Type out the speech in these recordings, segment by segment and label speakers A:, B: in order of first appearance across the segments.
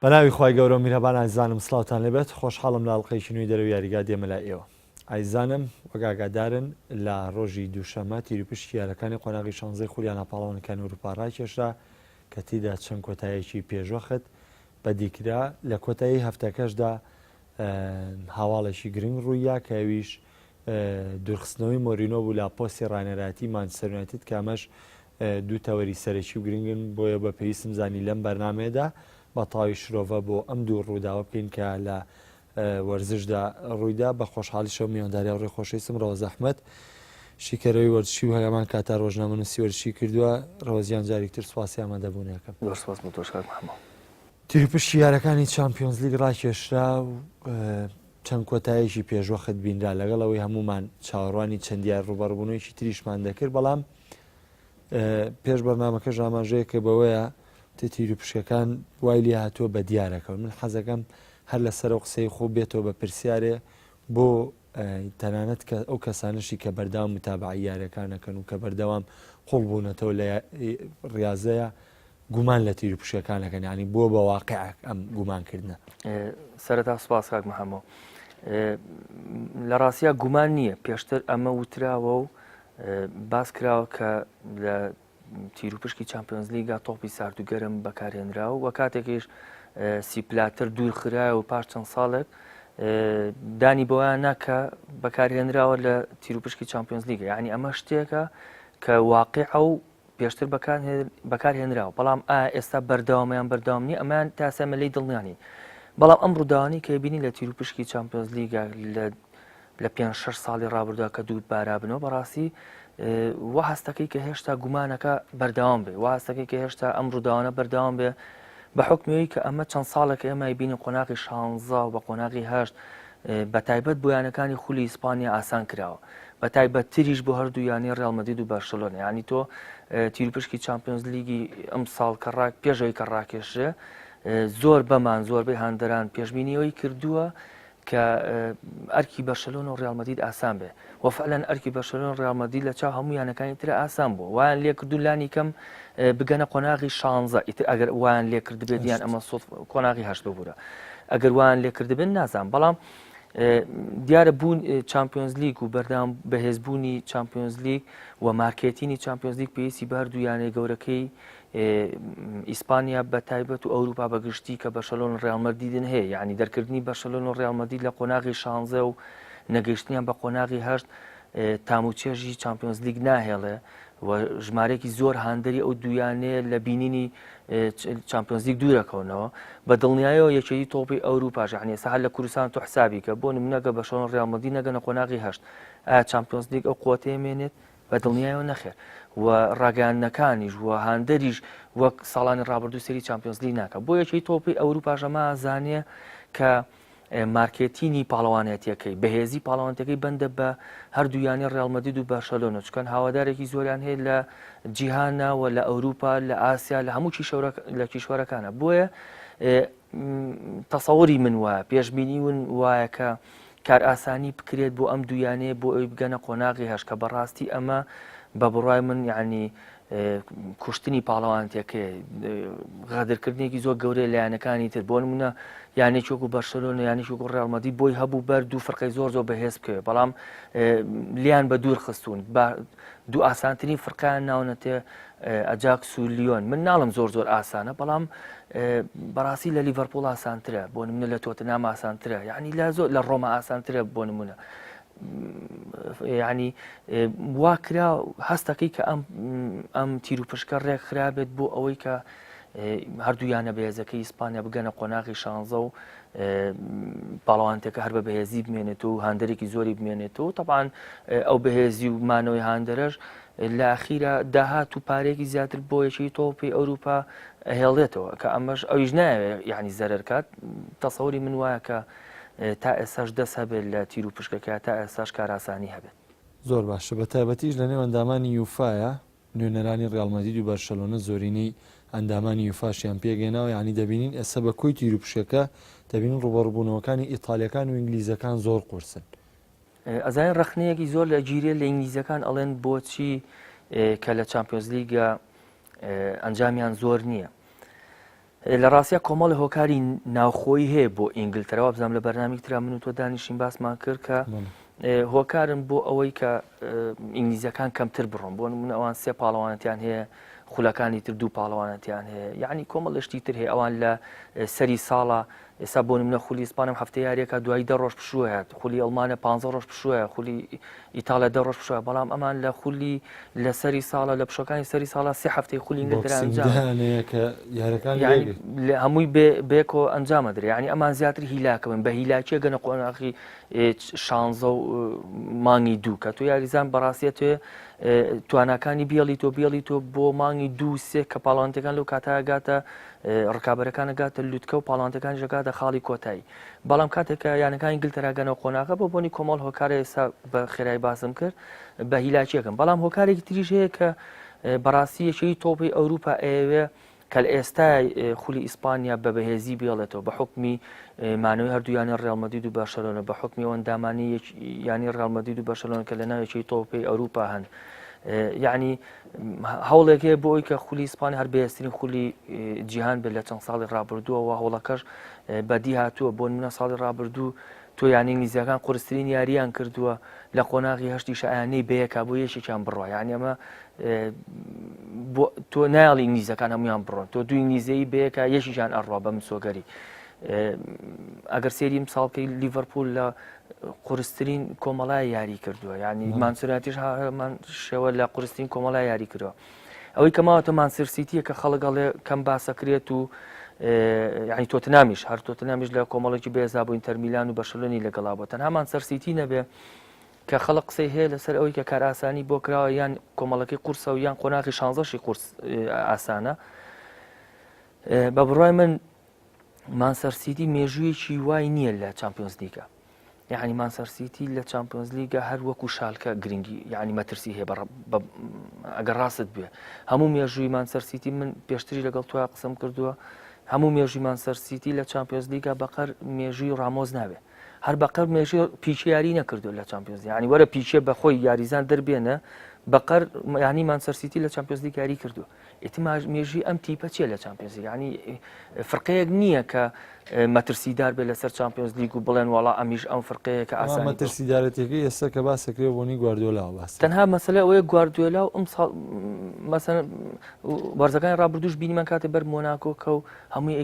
A: بەناوی خی گەورە میرەبان ئایزانم سلااوان لەبێت خۆشحاڵم لە ئەڵلقەی نوێی دەرەوە یاریگا دێمە لای ئێوە. ئایزانم وەگاگادارن لە ڕۆژی دووشەمە تیروپشتی یارەکانی قۆناغی 16 خولیانە پاڵەوانەکان ئەوروپاڕای کێشرا کە تیدا چەند کۆتاییەکی پێشوەخت بەدیکرا لە کۆتایی هەفتەکەشدا هاواڵێکی گرنگ ڕوویە کەویش دوورخستنەوەی مۆرینۆ بوو لا پۆستی ڕانەراتی مانچستەر یونایتد کامەش دوو تەوەری سەرەکی و گرنگن بۆیە بە پێویستم زانی لەم بەرنمەیەدا بە تاوی شرۆڤە بۆ ئەم دوو ڕووداوە بکەین کە لە وەرزشدا ڕوویدا بە خۆشحاڵیشەوە میێنداریا ڕێ خۆشەویستم ڕەوە زەحمەت شیکەرەوەی وەرزشی و هەیەمان کاتا ڕۆژنامە نووسی وەرزشی کردووە ڕەوەزیان جارێکتر سواسی ئامادەبوونیەکەم. تیروپشتی یارەکانی چامپیۆنز لیگ ڕاکێشرا و چەند کۆتاییەکی پێشوەخت بینرا لەگەڵەوەی هەمومان چاوەڕوانی چەندیار ڕوبەڕبوونەوەیکی تریشمان دەکرد بەڵام پێش بەرنامەکەش ئاماژەیە کە بەوەیە تیروپشکەکان وای لێ هاتووە بە دیارەکەون. من حەزەکەم هەر لەسەر قسەی خۆ بێتەوە بە پرسیارێ بۆ تەنانەت کە ئەو کەسانشی کە بەرداوام متابعی یاریەکانەکەن و کە بەردەوام قوڵ بوونەتەوە لە ڕاضەیە گومان لە تیروپشکەکانەکەن ینی بۆ بە واقعک ئەم گومانکردنە.
B: سەرەتا سوپاس کاک محەممەوە لە ڕاستیە گومان نییە پێشتر ئەمە وتراوە و باس کراوە کە لە تیروپشکی چامپیۆنز لیگا تۆپی ساردوگەرم بەکارهێنراوە و کاتێکیش سیپلاتر دوور خرایە و پاش چەند ساڵێک دانی بۆیان ناکە بەکارهێنراوە لە تیروپشکی چامپیۆنز لیگە یعنی ئەمە شتێکە کە واقع و پێشتر بەکارهێنراوە بەڵام ئێستا بەردەوامەیان بەرداوامنی ئەمان تاسەمە لی دڵنیانی بەڵام ئەم ڕووداوانی کە بینی لە تیروپشکی چامپیۆنز لیگا لە 5-6 ساڵی ڕابردا کە دوود بارابنەوە بەڕاستی وە هەستەکەی کە هێشتا گومانەکە بەردەوام بێ وا هەستەکەی کە هێشتا ئەم ڕووداوانە بەردەوام بێ بە حکمەوەی کە ئەمە چەند ساڵێک ئێمە بینی قۆناغی 16 و بە قۆناغی 8 بە تایبەت بۆیانەکانی خولی ئیسپانیا ئاسان کراوە بە تایبەت تریش بۆ هەردوو یانی ڕێڵ مەدرید و بارسلۆنە ینی تۆ تیروپشکی چامپیۆنز لیگی ئەم ساڵ کە پێشەوەی کە ڕاکێشرێ زۆر بەمان زۆربەی هاندەران پێشبینیەوەی کردووە کە ئەرکی بەرشلۆنە و ڕێڵ مەدرید ئاسان بێ وەفعلەن ئەرکی بەرشلۆنە و ڕێڵ مەدرید لە چاو هەموو یانەکانی ترە ئاسان بوو وایان لێ کردو لانی کەم بگەنە قۆناغی 16 ئیتر ئەگەر وایان لێ کرد بێت یان ئەمە قۆناغی 8 ببوورە ئەگەر وایان لێ کرد بن نازان بەڵام دیارە بوون چامپیۆنز لیگ و بەردەوام بەهێزبوونی چامپیۆنز لیگ و مارکێتینی چامپیۆنز لیگ پێویستی بەردوو یانەی گەورەکەی ئیسپانیا بە تایبەت و ئەوروپا بەگشتی کە بەرشلۆن و ڕێڵ مەدریدن هەیە یعنی دەرکردنی بەرشلۆن و ڕێڵ مەدرید لە قۆناغی 16 و نەگەیشتنیان بە قۆناغی 8 تاموچێژی چامپیۆنز لیگ ناهێڵێ و ژمارەی زۆر هاندەری ئەو دویانەیە لە بینینی چامپیۆنز لیگ دوورەکەونەوە بە دڵنیایەوە یەکێتی تۆپی ئەوروپا ژعنی سەهل لە کوردستان تو حسابی کە بۆ نمونەگە بەرشلۆن و ڕێڵ مەدرید نەگەنە قۆناغی 8 ئایا چامپیۆنز لیگ ئەو قوتەیە مێنێت بە دڵنیایەوە نەخێر و ڕاگەیاندنەکانیش و هاندەریش وەک ساڵانی ڕابردوو سەری چامپیۆنز لیگ ناکە بۆ یەکێتی تۆپی ئەوروپا ژەما زانێ کە مارکێتینی پاڵەوانێتیەکەی بەهێزی پاڵەوانێتەکەی بەندە بە هەردوویانی ڕێڵ مەدرید و بەرشلۆنە چکەن هاوادارێکی زۆریان هەیە لە جیهانەوە لە ئەوروپا لە ئاسیا لە هەموو لە کیشوەرەکانە بۆیە تەسەوری من وایە پێشبینی ون وایە کە کار ئاسانی بکرێت بۆ ئەم دویانەیە بۆ ئەوی بگەنە قۆناغی 8 کە بەڕاستی ئەمە بە بڕای من یعنی کوشتنی پاڵەوانێتەکەی غادرکردنێکی زۆر گەورەی لایەنەکانی تر بۆ نمونە یانێکی وەکو بەرشلۆنە یانێکی وەکو ڕێڵ مەدرید بۆی هەبوو بەر دوو فەرقەی زۆر بەهێز بکەوێت بەڵام لیان بە دوور خستوون دوو ئاسانترین فەرقیان ناونەتێ ئەجاکس و لیۆن من ناڵم زۆر ئاسانە بەڵام بەڕاستی لە لیڤەرپۆڵ ئاسانترە بۆ نمونە لە تۆتنهام ئاسانترە یعنی لە ڕۆما ئاسانترە بۆ نمونە ینی وا کرا هەستەکەی کە ئەم تیروپشکە ڕێک خرابێت بۆ ئەوەی کە هەردوویانە بەهێزەکەی ئیسپانیا بگەنە قۆناغی 16 و پاڵەوانێتەکە هەر بە بەهێزی بمێنێت و هاندەرێکی زۆری بمێنێتەوە تەبعاً ئەو بەهێزی و مانەوەی هاندەرەش لە ئەخیرە داهات و پارێکی زیاتر بۆ یەکێتی تۆپی ئەوروپا هێڵێتەوە کە ئەمەش ئەویش نایەوێت یعنی زەرەرکات تەسەوری من وایە کە تا ئێستاش دەست هەبێت لە تیروپشکەکە تا ئێستاش کاراسانی هەبێت.
A: زۆر باشە بە تایبەتیش لە نێو ئەندامانی یوفایە نوێنەرانی ڕێڵ مەدرید و بەرشلۆنە زۆرینەی ئەندامانی یوفاشیان پێگەێناوە یعنی دەبینین ئێستا بە کۆی تیروپشکەکە دەبینین ڕوبەڕووبوونەوەکانی ئیتالیەکان و ئینگلیزەکان زۆر قورسن.
B: ئەزانین ڕخنەیەکی زۆر لە گیرێ لە ئینگلیزەکان ئەڵێن بۆچی، کە لە چامپیۆنز لیگە ئەنجامیان زۆر نییە. لە ڕاستە کۆمەڵی هۆکاری ناوخۆی هەیە بۆ ئینگلتەرەوە بزانام لە بەرنامێک ترا من و تۆ دانیشتین باسمان کرد کە هۆکارن بۆ ئەوەی کە ئینگلیزیەکان کەمتر بڕۆن بۆ نمونە ئەوان سێ پاڵەوانەتیان هەیە خولەکانی تر دوو پاڵەوانەتیان هەیە یعنی کۆمەڵ لەشتی تر هەیە ئەوان لە سەری ساڵە ئێستا بۆ نمونە خولی ئیسپانم هەفتەی یاریەکە دوای 10 ڕۆژ پشووە خولی ئەڵمانە 15 ڕۆژ پشووە خولی ئیتالە 10 ڕۆژ پشووە بەڵام ئەمان لە خولی لە سەری ساڵە لە پشەکانی سەری ساڵە سێ هەفتەی خولی ئینگلترا هەمووی بێکۆ ئەنجامە درێ ینی ئەمان زیاتر هیلاکەون بە هیلاکیە گەنە قۆناغی شانزە و مانگی دوو کە تۆ یاریزان بەڕاستیە توێ توانەکانی بیڵی تۆ بۆ مانگی دوو سێ کە پاڵانتەکان لەو کاتاگاتە ڕکابەرەکانە گاتە لوتکە و پاڵانتەکان ژەکاتە خاڵی کۆتایی بەڵام کاتێککە یانەکانی ئینگلتەراگەنەوە قۆناغە بۆ بۆنی کۆمەڵ هۆکارە ئێستا بە خێرای باسم کرد بە هیلاکیەکەم بەڵام هۆکارێکی تریژ هەیە کە بەڕاستی یەکێی تۆپی ئەوروپا ئەوێ کە لە ئێستای خولی ئیسپانیا بە بەهێزی بێڵێتەوە بە حکمی مانەوەی هەردوویانی ڕێڵ مەدرید و بەرشەلۆنە بە حکمی ئەوەندامانی ینی ڕێڵ مەدرید و بەرشەلۆنە کە لە ناوێکی تۆپی ئەوروپا هەن یعنی هەوڵێک هەیە بۆ ئەوی کە خولی ئیسپانیا هەر بەهێزترین خولی جیهان بێت لە چەند ساڵی ڕابردووەوە هەوڵەکەش بەدی هاتووە بۆ نمونە ساڵی ڕابردوو تۆ یانی ئینگلیزیەکان قورسترین یاریان کردووە لە قۆناغی هەشتی شایانەی بەیەکا بۆ یەکێکیان بڕوە یعنی ئەمە تۆ نایڵی ئینگلیزیەکان هەمویان بڕۆن تۆ دوو ئینگلیزیی بەیەکە یەکیشان ئەڕوا بە مسۆگەری ئەگەر سێری ساڵکەی لیڤەرپول لە قورسترین کۆمەڵای یاری کردووە ینی مانچوراتیش هەمان شێوە لە قورسترین کۆمەڵای یاری کردووە ئەوەی کەماوەتە مانچستەر سیتیە کە خەڵگەڵێ کەم باسەکرێت و ینی تۆتنامیش هەر تۆتنامیش لە کۆمەڵێکی بێزا بۆ ئینتەر میلان و بەرشەلۆنی لەگەڵا بۆ تەنها مانچستەر سیتی نەبێ کە خەڵق قسەی هەیە لەسەر ئەوەی کە کار ئاسانی بۆ کراوە یان کۆمەڵەکەی قورسە و یان قۆناغی 16شی قورس ئاسانە بە بڕای من مانچستەر سیتی مێژوویەکی وای نییە لە چامپیۆنز لیگە یعنی مانچستەر سیتی لە چامپیۆنز لیگە هەر وەکو شالکە گرنگی یعنی مەترسی هەیە ئەگەر ڕاست بێ هەموو مێژووی مانچستەر سیتی من پێشتری لەگەڵ توە قسەم کردووە هەموو مێژووی مانچستەر سیتی لە چامپیۆنز لیگە بەقەر مێژووی ڕامۆز نابێ هەر بەقەر مێژووی پیچ یاری نەکردو لە چامپیۆنز ینی وەرە پیچێ بەخۆی یاریزان دەربێنە بەقەر ینی مانچستەر سیتی لە چامپیۆنز لیگ یاری کردو ئێتیما مێژووی ئەم تیپە چیە لە چامپیۆنز لیگ ینی فرقەیەک نییە کە مەترسیدار بێت لەسەر چامپیۆنز لیگ و بڵێن وڵا ئەمیش ئەم فرقەیە کە ئاسان
A: مەترسیدارەتێکی ئێستا کە باسەکرێ بۆنی گواردیۆلا باس
B: تەنها مەسەلە ئەوەیە گواردیۆلا و ئەم مەسەن وەرزەکانی ڕابردووش بینیمان کاتێ بەر مۆناکۆ کە و هەمووی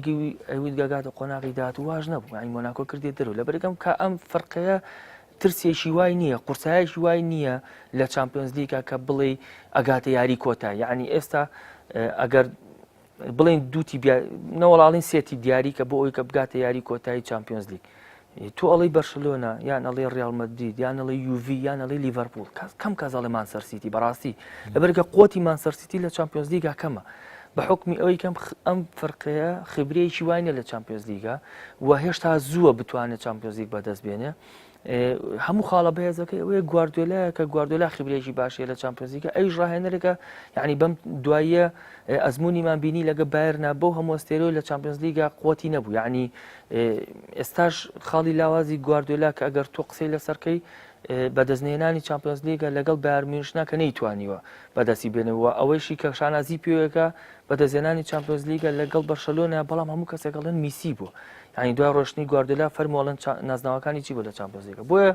B: ئەوی گاگاتە قۆناغی داهات و واژ نەبوو ینی مۆناکۆ کردێت دەرەوە لەبەرەکەم کە ئەم فرقەیە ترسێکی وای نییە قورسایەکی وای نییە لە چامپیۆنز لیگا کە بڵێ ئەگاتە یاری کۆتا یعنی ئێستا ئەگەر بڵێن دووتی نەوەڵاڵین سێتی دیاری کە بۆ ئەوی کە بگاتە یاری کۆتایی چامپیۆنز لیگ تۆ ئەڵی بەرشلۆنە یان ئەڵی ڕیال مەدرید یان ئەڵی یوڤی یان ئەڵی لیڤەرپول کەم کەزاڵی مانچستەر سیتی بەڕاستی لەبەرکە قوتی مانچستەر سیتی لە چامپیۆنز لیگا کەمە بە حکمی ئەوەی کەم ئەم فرقەیە خبرەیەکی وای نیە لە چامپیۆنز لیگا و هێشتا زووە بتوانێت چامپیۆنز لیگ بەدەست بێنێ هەموو خاڵە بەهێزەکەی ئەوەیە گواردیۆلایە کە گواردیۆلا خبرێکی باشیە لە چامپیۆنز لیگا ئەویش ڕاهێنەرێکە یعنی بەم دواییە ئەزممویمان بینی لەگە بایرنا بۆ هەموو ئەستێرەوە لە چامپیۆنز لیگا قوتی نەبوو یعنی ئێستاش خاڵی لاوازی گواردیۆلا کە ئەگەر تۆ قسەی لەسەرکەی بەدەستنێنانی چامپیۆنز لیگا لەگەڵ بایر میونخ کە نەیتوانیوە بەدەستی بێنەوە ئەوەیشی کە شانازی پێوەکە بەدەستێنانی چامپیۆنز لیگا لەگەڵ بەرشەلۆنە بەڵام هەموو کەسێکەڵەن میسی بوو ینی دوای ڕۆشتنی گواردیۆلا فەرمۆڵەن نازناوەکانی چی بوو لە چامپیۆنز لیگا بۆیە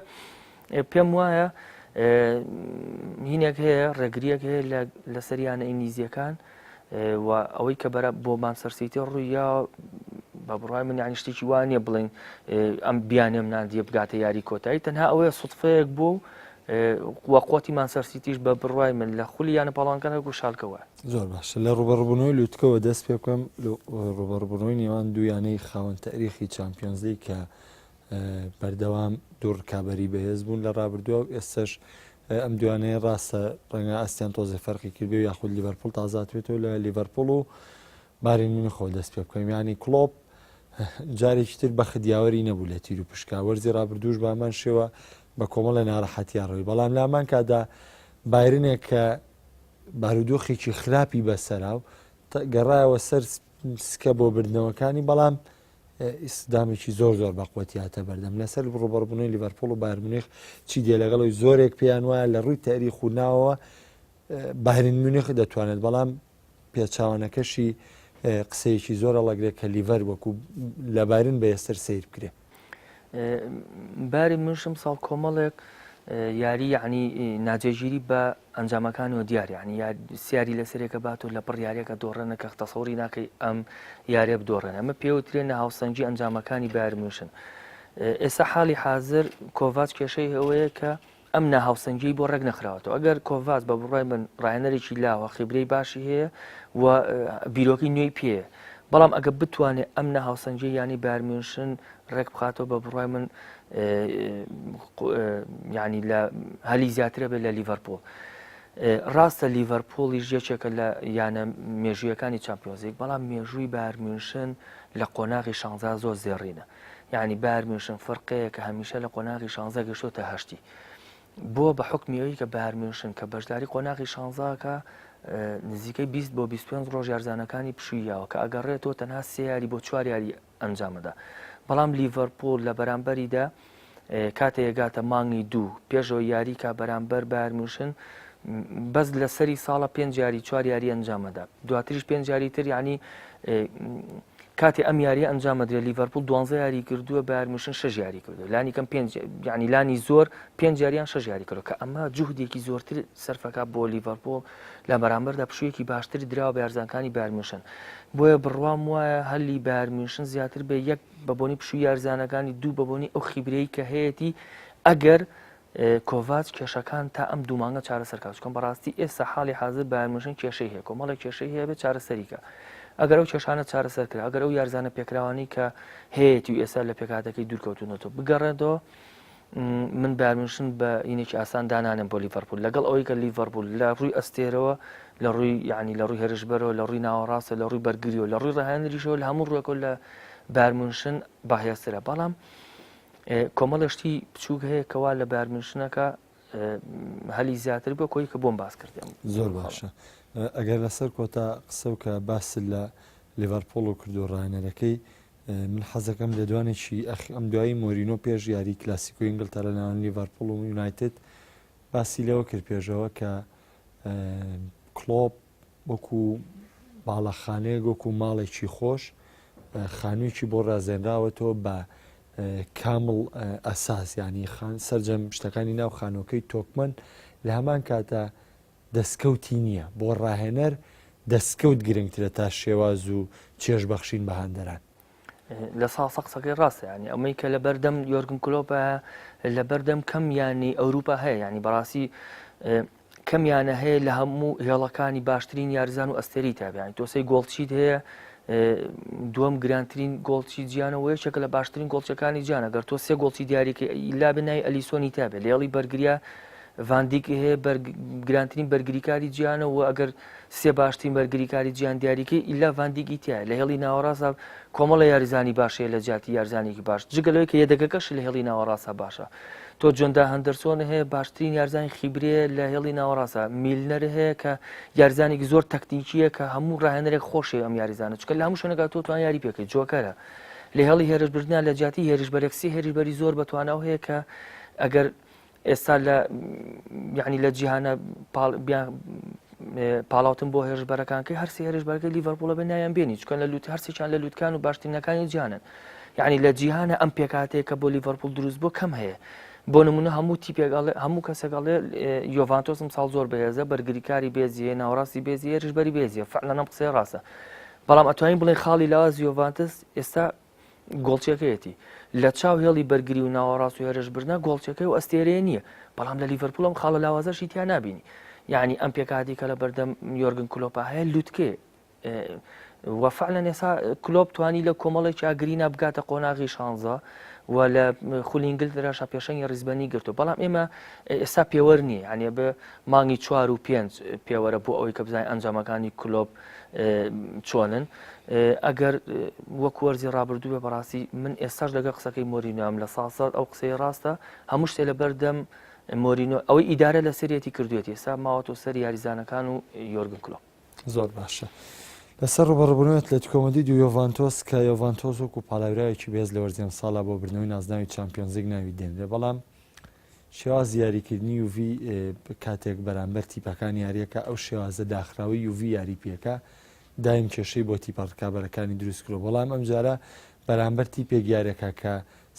B: پێم وایە هینێک هەیە ڕێگریەک هەیە لە سەریانە ئینگلیزیەکان و ئەوەی کە بەرە بۆ مانچستەر سیتی ڕوویە بە بڕای من یانی شتێکی وانە بڵێن ئەم بیانێ مناندیە بگاتە یاری کۆتایی تەنها ئەوەیە سوتفەیەک بوو وەقوتی مانچستەر سیتیش بە بڕای من لە خولی یانە پاڵانکانە و شالکەوە
A: زۆر باشە لە ڕوبەڕبوونەوەی لوتکەوە دەست پێ بکەم ڕوبەڕبوونەوەی نێوان دوو یانەی خاوەن تاریخی چامپیۆنز لیگ کە بەردەوام دوو ڕکابەری بەهێز بوون لە ڕابردووە و ئێستش ئەم دوانەیە ڕاستە ڕەنگە ئەستیان تۆزێ فەرقی کردبێ و یاخود لیڤەرپوڵ تازاتوێتەوە لە لیڤەرپوڵ و بارین میونخەوە دەست پێ بکەم ینی کلۆپ جارێکی تر بە خدیاوەری نەبوو لە تیر و پشکا وەرزی ڕابردووش بامان شێوە بە کۆمەڵە ناڕەحەتیان ڕۆی بەڵام لامان کادا بایرنێک کە بارودۆخێکی خراپی بەسەرا و گەڕایەوە سەر سکە بۆ بردنەوەکانی بەڵام ئیسدامێکی زۆر زۆر بەقوەتی هاتە بەردەم لەسەر ڕوبەڕبوونەوەی لیڤەرپوڵ و بایر میونخ چی دێ لەگەڵەوەی زۆرێک پێیان وایە لە ڕووی تاریخ و ناوەوە بایر میونخ دەتوانێت بەڵام پێچاوانەکەشی قسەیەکی زۆر ئەڵەگرێت کە لیڤەر وەکو لەبارن بە ئێستر سیر بکرێ.
B: باری منشم ساڵ کۆمەڵێک یاری یعنی ناجێگیری بە ئەنجامەکانەوە دیار ینی سیاری لە سەرێکە بات و لە پڕ یاریەکە دۆڕێنە کە تەسەوری ناکەی ئەم یاریە بدۆڕێن ئەمە پێوترێنە هاوسەنگی ئەنجامەکانی باری منشن. ئێستا حاڵی حاضر کۆڤاچ کێشەی ئەوەیە کە ئەم ناهاوسەنگی بۆ ڕێک نەخراوەتەوە ئەگەر کۆڤاچ بە بڕای من ڕایەنەرێکی لاوە خیبرەی باشی هەیە و بیرۆکی نوێی پێەیە بەڵام ئەگە بتوانێت ئەم ناهاوسەنگی ینی بارمێنشن ڕێک بخاتەوە بە بڕای من ینی لە هەلی زیاترە بێت لە لیڤەرپۆڵ. ڕاستە لیڤەرپۆڵی ژێکێکە لە یانە مێژوویەکانی چامپیۆنزیک بەڵام مێژووی بارمێنشن لە قۆناغی 16 زۆر زێڕینە یعنی بارمێنشن فەرقەیە کە هەمیشە لە قۆناغی 16 گەشتۆتە هەشتی بۆ بە حکمیەوەی کە بارمێنشن کە بەشداری قۆناغی 16کە نزیکەی 20 بۆ 25 ڕۆژ یارزانەکانی پشوویەوە کە ئەگەڕێتەوە تەنها 3 یاری بۆ 4 یاری ئەنجامەدا بەڵام لیڤەرپۆڵ لە بەرامبەریدا کاتێگاتە مانگی 2 پێشەوە یاری کا بەرامبەر بارمێنشن بەس لە سەری ساڵە 5 یاری 4 یاری ئەنجامەدا دواتریش 5 یاری تر ینی کاتی ئەم یاری ئەنجامەدرێ لیڤەرپۆڵ 12 یاری کردووە بارمێنشن 6 یاری کردو لانی کەم ینی لانی زۆر 5 یاریان 6 یاری کردو کە ئەمە جوهدێکی زۆرتر سەرفەکە بۆ لیڤەرپۆڵ لە بەرامبەردا پشوویەکی باشتری دراوە بە یارزانەکانی بارمێنشن بۆیە بڕوام وایە هەلی بارمێنشن زیاتر بێ یەک بەبوونی پشووی یارزانەکانی دوو بەبوونی ئەو خیبرەی کە هەیەی ئەگەر کۆڤاچ کێشەکان تا ئەم دوومانگە چارەسەرکات چکۆم بەڕاستی ئێستا حاڵی حاضر بارمێنشن کێشەی هەیە کۆمەڵێک کێشەی هەیە بێت چارەسەریکە ئەگەر ئەو کێشانە چارەسەر کرا ئەگەر ئەو یارزانە پێکراوانی کە هەیەی ئێستا لە پێکاتەکەی دوورکەوتونەوە بگەڕێتەوە من بارمێنشن بە اینێکی ئاسان دانانم بۆ لیڤەرپۆڵ لەگەڵ ئەوەی کە لیڤەرپۆڵ لە ڕووی ئەستێرەوە لە ڕووی ینی لە ڕووی هێرشبەرەوە لە ڕووی ناوەڕاستە لە ڕووی بەرگریەوە لە ڕووی ڕاهێنەریشەوە لە هەموو ڕوویەکە لە بارمێنشن بەهێزترە بەڵام کۆمەڵشتی بچووک هەیە کەوا لە بارمێنشنەکە هەلی زیاتر بۆ کۆی کە بۆم باس کردم
A: زۆر باشە ئەگەر لەسەر کۆتا قسە و کە باس لە لیڤەرپۆڵ و کردو ڕاهێنەرەکەی من حەزەکەم لە دوانێکی ئەم دوایی مۆرینۆ پێش یاری کلاسیکۆی ئینگلتەرا لەناوان لیڤەرپۆڵ و یونایتد باسی لەوە کرد پێشەوە کە کلۆب وەکو باڵەخانەیەک وەکو ماڵێکی خۆش خانوویەکی بۆ ڕازێنراوەتەوە بە کامڵ ئەساس ینی سەرجەم شتەکانی ناو خانۆکەی تۆکمەن لە هەمان کاتە دەستکەوتی نییە بۆ ڕاهێنەر دەستکەوت گرنگترە تا شێواز و چێژبەخشین بە هەندەران
B: لە ساڵ قسەکەی ڕاستە ینی ئەمەی کە لە بەردەم یۆرگن کلۆپە لە بەردەم کەم یانی ئەوروپا هەیە ینی بەڕاستی کەمیانە هەیە لە هەموو هێڵەکانی باشترین یارزان و ئەستێری تابیانی تۆسەی گۆڵچیت هەیە دووەم گرانترین گۆڵچی جیانەوە یەکێکە لە باشترین گۆڵچەکانی جیانە گەر تۆ سێ گۆڵچی دیاریکە ئیلا بنای ئەلیسۆنی تابێت لێڵی بەرگریا ڤاندیک هەیە گرانترین بەرگریکاری جیانە و ئەگەر سێ باشترین بەرگریکاری جیان دیاریکە ئیلا ڤاندیکی تایە لە هێڵی ناوەڕاستە کۆمەڵە یاریزانی باشەیە لە جیاتی یارزانێکی باش جگەلەوەی کە یەدەگەکەش لە هێڵی ناوەڕاستە باشە تۆ جۆندا هەندەرسۆن هەیە باشترین یارزانی خیبرێ لە هێڵی ناوەڕاستە میلنەر هەیە کە یارزانێکی زۆر تەکنیکیە کە هەموو ڕاهێنەرێک خۆشێ ئەم یاریزانە چکە لە هەموو شوێنەکە تۆ توان یاری پێکەیت جۆکەرە لە هێڵی هێرشبردنە لە جیاتی هێرشبەرێکسی هێرشبەری زۆر بەتواناو هەیە کە ئەگەر ئێستا لە یعنی لە جیهانە پاڵاوتن بۆ هێرشبەرەکانکەی هەرسی هێرشبەرەکەی لیڤەرپۆڵە بە نایان بێنی چکە لە لوت هەرسێکیان لە لوتکان و باشترینەکانی جیهانن یعنی لە جیهانە ئەم پێکاتەیە کە بۆ لیڤەرپۆڵ دروست بۆ کەم هەیە بۆ نمونە هەموو تیپێکڵێ هەموو کەسێکڵێ یۆڤانتۆسم ساڵ زۆر بەهێزە بەرگریکاری بێزیە ناوەڕاستی بێزی هێرشبەری بێزیە فعلەن ئەم قسەی ڕاستە بەڵام ئەتوانین بڵێ خاڵی لاواز یۆڤانتس ئێستا گۆڵچەکەیەتی لە چاو هێڵی بەرگری و ناوەڕاست و هێرشبردنە گۆڵچەکەی و ئەستێرەیە نییە بەڵام لە لیڤەرپۆڵ ئەم خاڵە لاوازەشی تیا نابینی یعنی ئەم پێکاتی کە لە بەردەم یۆرگن کلۆپە هەیە لوتکێ وەفعلەن ئێستا کلۆب توانی لە کۆمەڵێکی ئاگرینە بگاتە قۆناغی 16 و لە خولی ئینگلتراشا پێشەنگی ڕیزبەنی گرتو بەڵام ئێمە ئێستا پێوەەر نییە ینی بە مانگی 4 و 5 پێوەرە بۆ ئەوەی کە بزانین ئەنجامەکانی کلۆب چۆنن ئەگەر وەک وەرزی ڕابردووە بەڕاستی من ئێستاش لەگە قسەکەی مۆرینۆم لە ساسات ئەو قسەی ڕاستە هەموو شتێ لە بەردەم مۆرینۆ ئەوەی ئیدارە لە سەرەتی کردوێتی ئێستا ماوەتۆ سەر یاریزانەکان و یۆرگن کلۆپ
A: زۆر باشە لەسەر ڕوبەڕبوونەوەت لە کۆمەدی و یۆڤانتۆس کە یۆڤانتۆس وەکو پاڵاوراوێکی بێز لە وەرزێن ساڵا بۆ بردنەوەی نازناوی چامپیۆنزیک ناوی دێنرێ بەڵام شێواز یاریکردنی یوڤی کاتێک بەرامبەر تیپەکان یاریەکە ئەو شێوازە داخراوی یوڤی یاری پێەکە دایم کێشەی بۆ تیپڕکابەرەکانی دروست کرۆ بەڵام ئەم جارە بەرامبەر تیپێک یاریەکە کە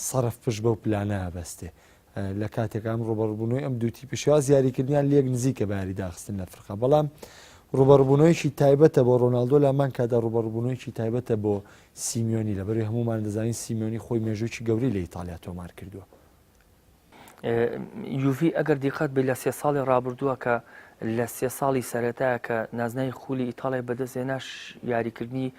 A: سەرف پشت بەو پلانە بەستێ لە کاتێکام ڕوبەڕبوونەوەی ئەم دوو تیپی شێواز یاریکردنیان لێک نزیکە باری داخستن لە فرقە بەڵام ڕوبەڕبوونەوەیکی تایبەتە بۆ ڕۆناڵدۆ لامان کادا ڕوبەڕبوونەوەیکی تایبەتە بۆ سیمیۆنی لەبەروی هەمومان دەزانین سیمیۆنی خۆی مێژووکی گەوری لە ئیتالیا تۆمار کردووە.
B: یوڤی ئەگەر دیقەت بێ لە 3 ساڵی ڕابردووە کە لە 3 ساڵی سەرەتایە کە نازنای خولی ئیتاڵی بەدەستێناش یاریکردنی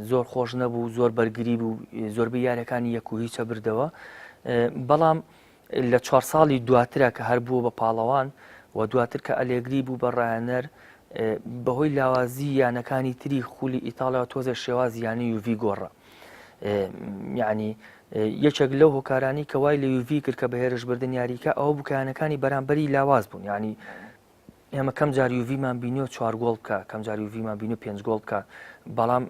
B: زۆر خۆش نەبوو زۆر بەرگری بوو زۆربەی یاریەکانی یەک و هیچە بردەوە بەڵام لە 4 ساڵی دواترە کە هەر بووە بە پاڵەوان و دواتر کە ئەلێگری بوو بە ڕایەنەر بەهۆی لاوازی یانەکانی تری خولی ئیتاڵیەوە تۆزە شێوازی یانی یوڤی گۆڕە یعنی یەکێک لەو هۆکارانی کە وای لە یوڤی کرد کە بە هێرشبردن یاریکە ئەوە بکانەکانی بەرامبەری لاواز بوون ینی ئێمە کەم جار یوڤیمان بینیەوە 4 گۆڵ بکە کەم جار یوڤیمان بینی 5 گۆڵ بکە بەڵام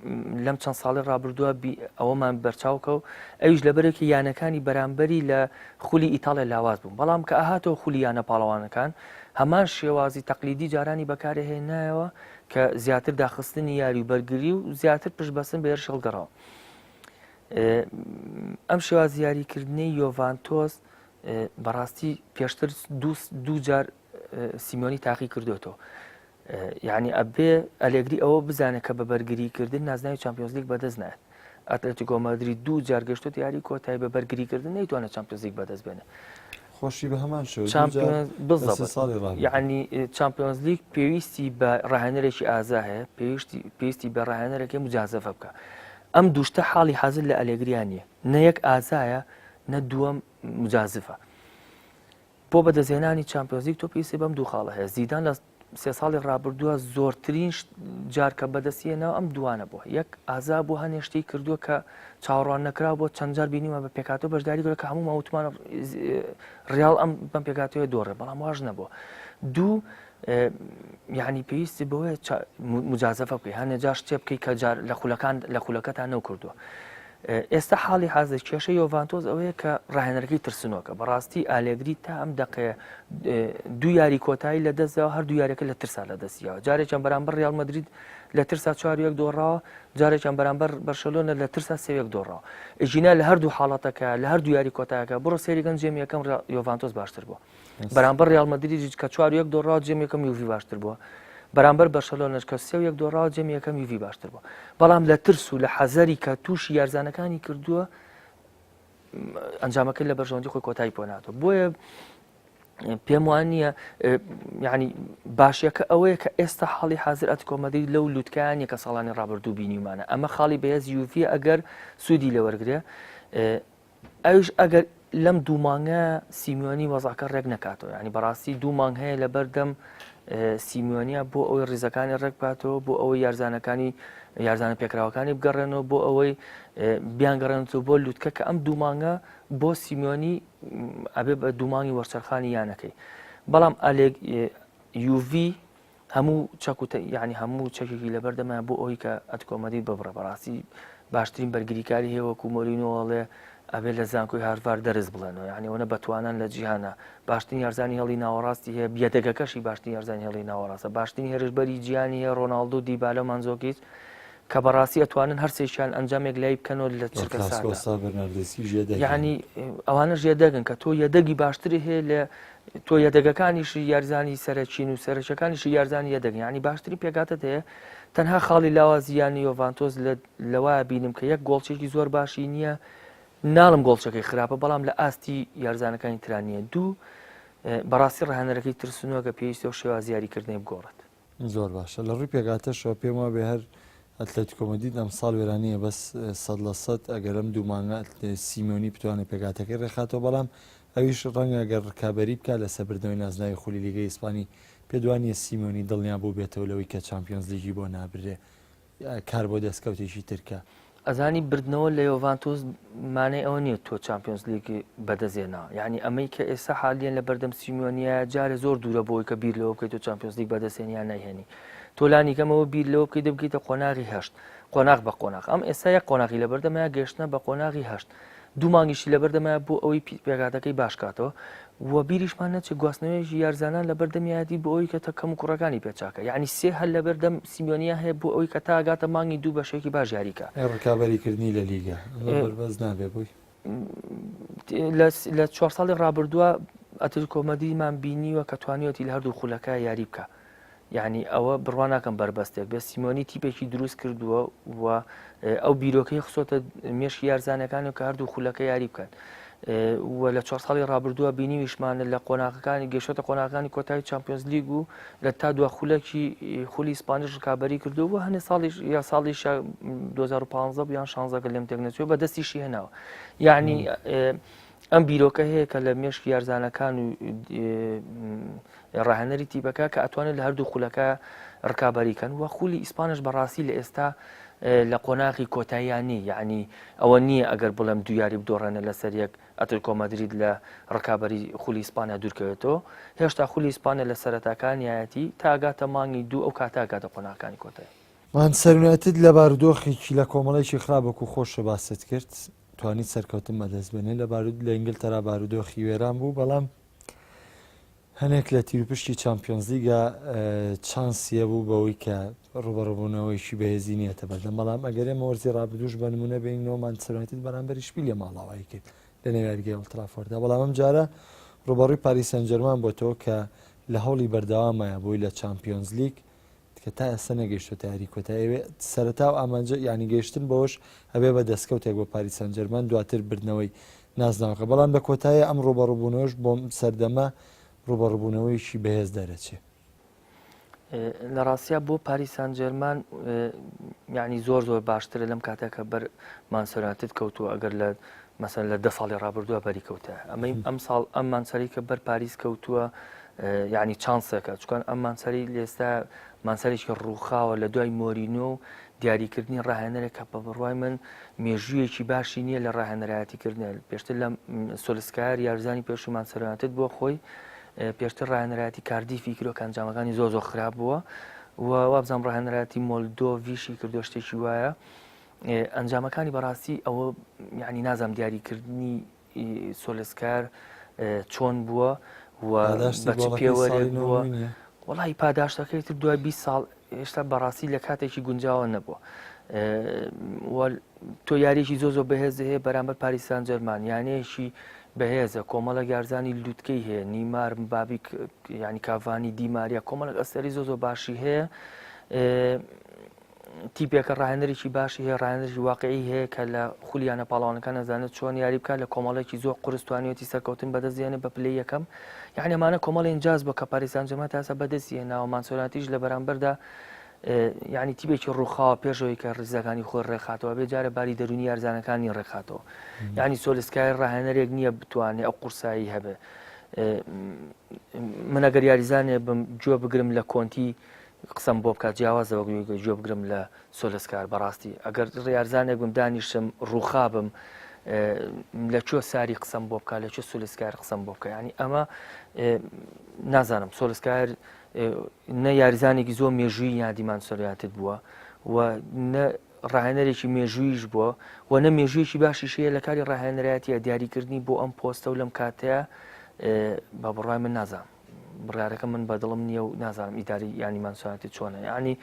B: لەم چەند ساڵی ڕابردووە ئەوەمان بەرچاوکە و ئەویش لەبەرێکی یانەکانی بەرامبەری لە خولی ئیتاڵی لاواز بوون بەڵام کە ئاهاتەوە خولی یانە پاڵەوانەکان هەمان شێوازی تەقلیدی جارانی بەکارهێنایەوە کە زیاتر داخستنی یاری و بەرگری و زیاتر پشتبەستن بە هێرش هەڵگەڕەوە ئەم شێوازی یاریکردنی یۆڤانتۆس بەڕاستی پێشتر دوو جار سیمیۆنی تاقی کردوێتەوە یعنی ئەبێ ئەلێگری ئەوە بزانێت کە بە بەرگریکردن نازناوی چامپیۆنز لیگ بەدەست نایێت ئەتلێتیکۆ مادرید 2 جار گەشتوت یاری کۆتایی بە بەرگریکردن نەیتوانێت چامپیۆنز لیگ بەدەست بێنێت
A: خۆشی بە هەمان شەو
B: یعنی چامپیۆنز لیگ پێویستی بە ڕاهێنەرێکی ئازا هەیە پێویستی بە ڕاهێنەرێکی مجازەفە بکە ئەم دووشتە حاڵی حەزر لە ئەلێگریان نییە نە یەک ئازایە نە دووەم مجازفە بۆ بەدەستێنانی چامپیۆنز لیگ تۆ پێویستی بەم دوو خاڵە هەیە زیدان لە 3 ساڵی ڕابردووە زۆرترین جار کە بەدەستێنەوە ئەم دوانە بووە یەک ئازا بۆ هەنێشتەی کردووە کە چاوەڕوان نەکرا بۆ چەند جار بینیمە بە پێکاتەوە بەشداری گرە کە هەموو ئەوتمان ڕیال ئەم بەم پێکاتەوە دۆڕێ بەڵام واژ نەبووە دوو یعنی پێویستی بەوەیە مجازەفە بکەی هەنێ جار شتێ بکەی کە لە خولەکەتان نەو کردووە ئێستا حاڵی حەزر کێشە یۆڤانتۆز ئەوەیە کە ڕاهێنەرەکەی ترسنۆکە بەڕاستی ئالێگری تا ئەم دقەیە دوو یاری کۆتایی لە دەستەوە هەردوو یاریەکە لە ترسا لە دەستیەوە جارێکیان بەرامبەر ریال مەدرید لە ترسا 4-1 دۆڕاوە جارێکیان بەرامبەر بەرشەلۆنە لە ترسا 3-1 دۆڕاوە ئیژینا لە هەردوو حاڵەتەکە لە هەردوو یاری کۆتایەکە بڕۆ سێری گەنج جێمی یەکەم یۆڤانتۆز باشتر بووە بەرامبەر ریال مەدرید کە 4-1 دۆڕاوە جێمی یەکەم یوڤی باشتر بووە بەرامبەر بەرشەلۆنەش کە 3-1 دۆڕاوە جێمی یەکەم یوڤی باشتر بووە بەڵام لە ترس و لە حەزەری کە تووشی یارزانەکانی کردووە ئەنجامەکەی لە بەرژەوەندی خۆی کۆتایی بۆ ناتوە بۆیە پێم وان نییە یعنی باشیەکە ئەوەیە کە ئێستا حاڵی حاضر ئەتلێتیکۆ مەدرید لەو لوتکایانە کە ساڵانی ڕابردوو بینیمانە ئەمە خاڵی بەهێز یوڤی ئەگەر سوودی لە وەرگرێ ئەوش ئەگەر لەم دوو مانگە سیمیۆنی وەزاکە ڕێک نەکاتەوە ینی بەڕاستی دوو مانگ هەیە لە بەردەم سیمیۆنیە بۆ ئەوەی ڕیزەکانی ڕێک باتەوە بۆ ئەوەی یارزانە پێکراوەکانی بگەڕێنەوە بۆ ئەوەی بیانگەڕێنەوە بۆ لوتکە کە ئەم دوو مانگە بۆ سیمیۆنی ئەبێ بە دوو مانگی وەرچەرخانی یانەکەی بەڵام یوڤی هەموو ینی هەموو چەکێکی لەبەردەمە بۆ ئەوەی کە ئەتلێتیکۆ مەدرید ببڕە بەڕاستی باشترین بەرگریکاری هەیە وەکو مۆرینۆڵێ ئەبێ لە زانکۆی هاروارد دەرز بڵێنەوە یعنی ئەوە بەتوانان لە جیهانە باشترین یارزانی هێڵی ناوەڕاستی هەیە بیەدەگەکەشی باشترین یارزانی هێڵی ناوەڕاستە باشترین هێرشبەری جیهانی هەیە ڕۆناڵدۆ دیبالۆ مانزۆکیچ کە بەڕاستی ئەتوانن هەر سێکیان ئەنجامێک لای بکەنەوە لە چرکە یعنی ئەوانە ژێدەگن کە تۆ یەدەگی باشتری هەیە لە تۆ یەدەگەکانیشی یارزانی سەرچین و سەرچەکانیشی یارزانی یەدەگن ینی باشتری پێکاتت هەیە تەنها خاڵی لاوازیانی یۆڤانتۆز لەوایە بینم کە یەک گۆڵچێکی زۆر باشی نییە ناڵم گۆڵچەکەی خراپە بەڵام لە ئاستی یارزانەکانی ترانیە دوو بەڕاستی ڕاهێنەرەکەی ترسنەوە کە پێویستە و شێواز یاریکردنی بگۆڕێت
A: زۆر باشە لە ڕووی پێکاتەشەوە پێم وابێ هەر ئەتلێتیکۆ مەدرید ئەم ساڵ وێرانەیە بەس 100% ئەگەر ئەم دوو مانگە سیمیۆنی بتوانێت پێکاتەکەی ڕێخاتەوە بەڵام ئەویش ڕەنگە ئەگەر ڕکابەری بکات لە سەبردنەوەی نازناوی خولی لیگەی ئیسپانی پێدوانیە سیمیۆنی دڵنیا بوو بێتەوە لەوەی کە چامپیۆنز لیگی بۆ نابرێ کار بۆ دەستکەوتێکی ترکە
B: ئەزانی بردنەوە لە یۆڤانتۆز مانای ئەوە نییە تۆ چامپیۆنز لیگی بەدەستێنەوە یعنی ئەمەی کە ئێستا حالیان لە بەردەم سیمیۆنیە جارێ زۆر دوورە بۆی کە بیر لەوە بکەیت تۆ چامپیۆنز لیگ بەدەستێنیان نایهێنی تۆ لانی کەمەوە بیر لەوە بکەیت دەبکەیتە قۆناغی هەشت قۆناغ بە قۆناغ ئەم ئێستا یەک قۆناغی لە بەردەمەیە گەشتنە بە قۆناغی هەشت دوو مانگیشی لەبەردەمایە بۆ ئەوەی پێگاتەکەی باشکاتەوە و بیریشمان نەچێت گواستنەوەیژی یارزانان لەبەردەمیادی بۆ ئەوی کە تەکەم و کوڕەکانی پێچاکە یعنی سێ هەل لەبەردەم سیمیۆنیا هەیە بۆ ئەوەی کە تا ئاگاتە مانگی دوو بەشێکی باش یاریکە
A: ڕکابەریکردنی لە لیگە بەربەز نابێ بووی
B: لە 4 ساڵی ڕابردووە ئەتلتیکۆ مەدریدمان بینیوە کە توانیوەتی لە هەردوو خولەکە یاری بکە یعنی ئەوە بڕوا ناکەم بربەستێک بێ سیمۆنی تیپێکی دروست کردووە و ئەو بیرۆکەی خسۆتە مێشکی یارزانەکانی کە هەردوو خولەکە یاری بکەن و لە 4 ساڵی ڕابردووە بینیویشمانە لە قۆناغەکانی گەشتە قۆناغەکانی کۆتایی چامپیۆنز لیگ و لە تا دووە خولەکی خولی ئیسپانیش ڕکابەری کردو و هەنێ ساڵیش یا ساڵی 2015 یان 16 لێم تێک نەچوێت بە دەستیشی هێناوە یعنی ئەم بیرۆکە هەیە کە لە مێشکی یارزانەکان و ڕاهێنەری تیپەکە کە ئەتوانێت لە هەردوو خولەکە ڕکابەریکەن و خولی ئیسپانش بەڕاستی لە ئێستا لە قۆناغی کۆتاییانی یعنی ئەوە نییە ئەگەر بڵێم دو یاری بدۆڕێنە لەسەر یەک ئەتلتیکۆ مەدرید لە ڕکابەری خولی ئیسپانیا دوورکەوێتەوە هێشتا خولی ئیسپانیا لە سەرەتاکانیایەتی تا ئاگاتە مانگی دوو ئەو کاتاگاتە قۆناغەکانی کۆتایی
A: مانچستەر یونایتد لە بارودۆخێکی لە کۆمەڵێکی خراپەکو خۆشە باست کرد توانیت سەرکەوتن بەدەست بێنێ لە ئینگلتەرا بارودۆخی وێران بوو بەڵام هەنێک لە تیرپشتی چامپیۆنز لیگە چانسیە بوو بەوەی کە ڕوبەڕبوونەوەیشی بەهێزی نیەتە بەردەم بەڵام ئەگەر ئێمە وەرزی ڕابردووش بە نمونە بینەوە مانچستەر یونایتد بەرامبەری شپیل لە ماڵاوایی کرد لە نێو یاریگای ئۆڵد ترافۆردا بەڵام ئەم جارە ڕوبەڕووی پاریس سەن ژەرمان بۆتەوە کە لە هەوڵی بەردەوامایە بۆی لە چامپیۆنز لیگ کە تا ئێستا نەگەیشتوتە یاری کۆتایی سەرەتا و ئامانجە یانی گەیشتن بەوەش هەبێ بە دەستکەوتێک بۆ پاریس سەن ژەرمان دواتر بردنەوەی نازناوەکە بەڵام لە کۆتایی ئەم ڕوبەڕووبوونەوەش بۆم سەردەمە ڕوبەڕووبوونەوەیشی بەهێز دەرەچێ
B: لە ڕاستیا بۆ پاریس سان ژەرمان یعنی زۆر باشترە لەم کاتێکە بەر مانچستەر یونایتد کەوتووە ئەگەر لە مەسەن لە 10 ساڵی ڕابردووە بەری کەوتە ئەم ساڵ ئەم مانچەری کە بەر پاریس کەوتووە یعنی چانسەکە چکان ئەم مانچەری لێستا مانچەرێکی ڕووخاوە لە دوای مۆرینۆ و دیاریکردنی ڕاهێنەرێک کە بە بڕوای من مێژوویەکی باشی نییە لە ڕاهێنەرایەتیکردن پێشتر لە سۆلسکار یارزانی پێشووی مانچستەر یونایتد بۆ خۆی پێشتر ڕاهێنەرایەتی کاردیفی کردو کە ئەنجامەکانی زۆر خراپ بووە و وابزانام ڕاهێنەرایەتی مۆلدۆڤیشی کردو شتێکی وایە ئەنجامەکانی بەڕاستی ئەوە یعنی نازام دیاریکردنی سۆلسکار چۆن بووە و بەچ پێوەرێک بووە وڵی پاداشتەکەی تر دوای 20 ساڵ هێشتا بەڕاستی لە کاتێکی گونجاوە نەبووە تۆ یاریێکی زۆ بەهێز هەیە بەرامبەر پاریس سان ژەرمان یانەیەکی بەهێزە کۆمەڵە یارزانی لوتکەی هەیە نیمار بابی ینی کاڤانی دیماریا کۆمەڵە ئەستەری زۆ باشی هەیە تیپێکە ڕاهێنەرێکی باشی هەیە ڕاهێنەری واقعی هەیە کە لە خولیانە پاڵاوانەکە نەزانێت چۆن یاری بکات لە کۆمەڵێکی زۆر قورستوانیەتی سەرکەوتن بەدەستێنێ بە پلەی یەکەم یعنی ئەمانە کۆمەڵی ئینجاز بۆ کە پاریس سان ژەرمان تاسە بەدەستی هێناوە مانچستەر یونایتد لە بەرامبەردا یعنی تیپێکی ڕووخاوە پێشەوەی کە ڕزەکانی خۆی ڕێکخاتەوە بێ جارە باری دەرونی یارزانەکانی ڕێکخاتەوە یعنی سۆلسکای ڕاهێنەرێک نییە بتوانێت ئەو قورسایی هەبێ من ئەگەر یاریزانێ بم گوێ بگرم لە کۆنتی قسەم بۆ بکات جیاوازەوە گوێ بگرم لە سۆلسکار بەڕاستی ئەگەر ڕاریزانێک بم دانیشتم ڕووخا بم لەکوێ ساری قسەم بۆ بکات لەکوێ سۆلسکار قسەم بۆ بکە ینی ئەمە نازانم سۆلسکار نە یاریزانێکی زۆر مێژووی یادی مانچستەر یونایتد بووە و نە ڕاهێنەرێکی مێژوویش بووە و نە مێژوویەکی باشیش هەیە لە کاری ڕاهێنەرایەتیە دیاریکردنی بۆ ئەم پۆستە و لەم کاتەیە بە بڕای من نازانم بڕارەکە من بەدڵم نییە و نازانم ئیداری ینی مانچستەر یونایتد چۆنە ینی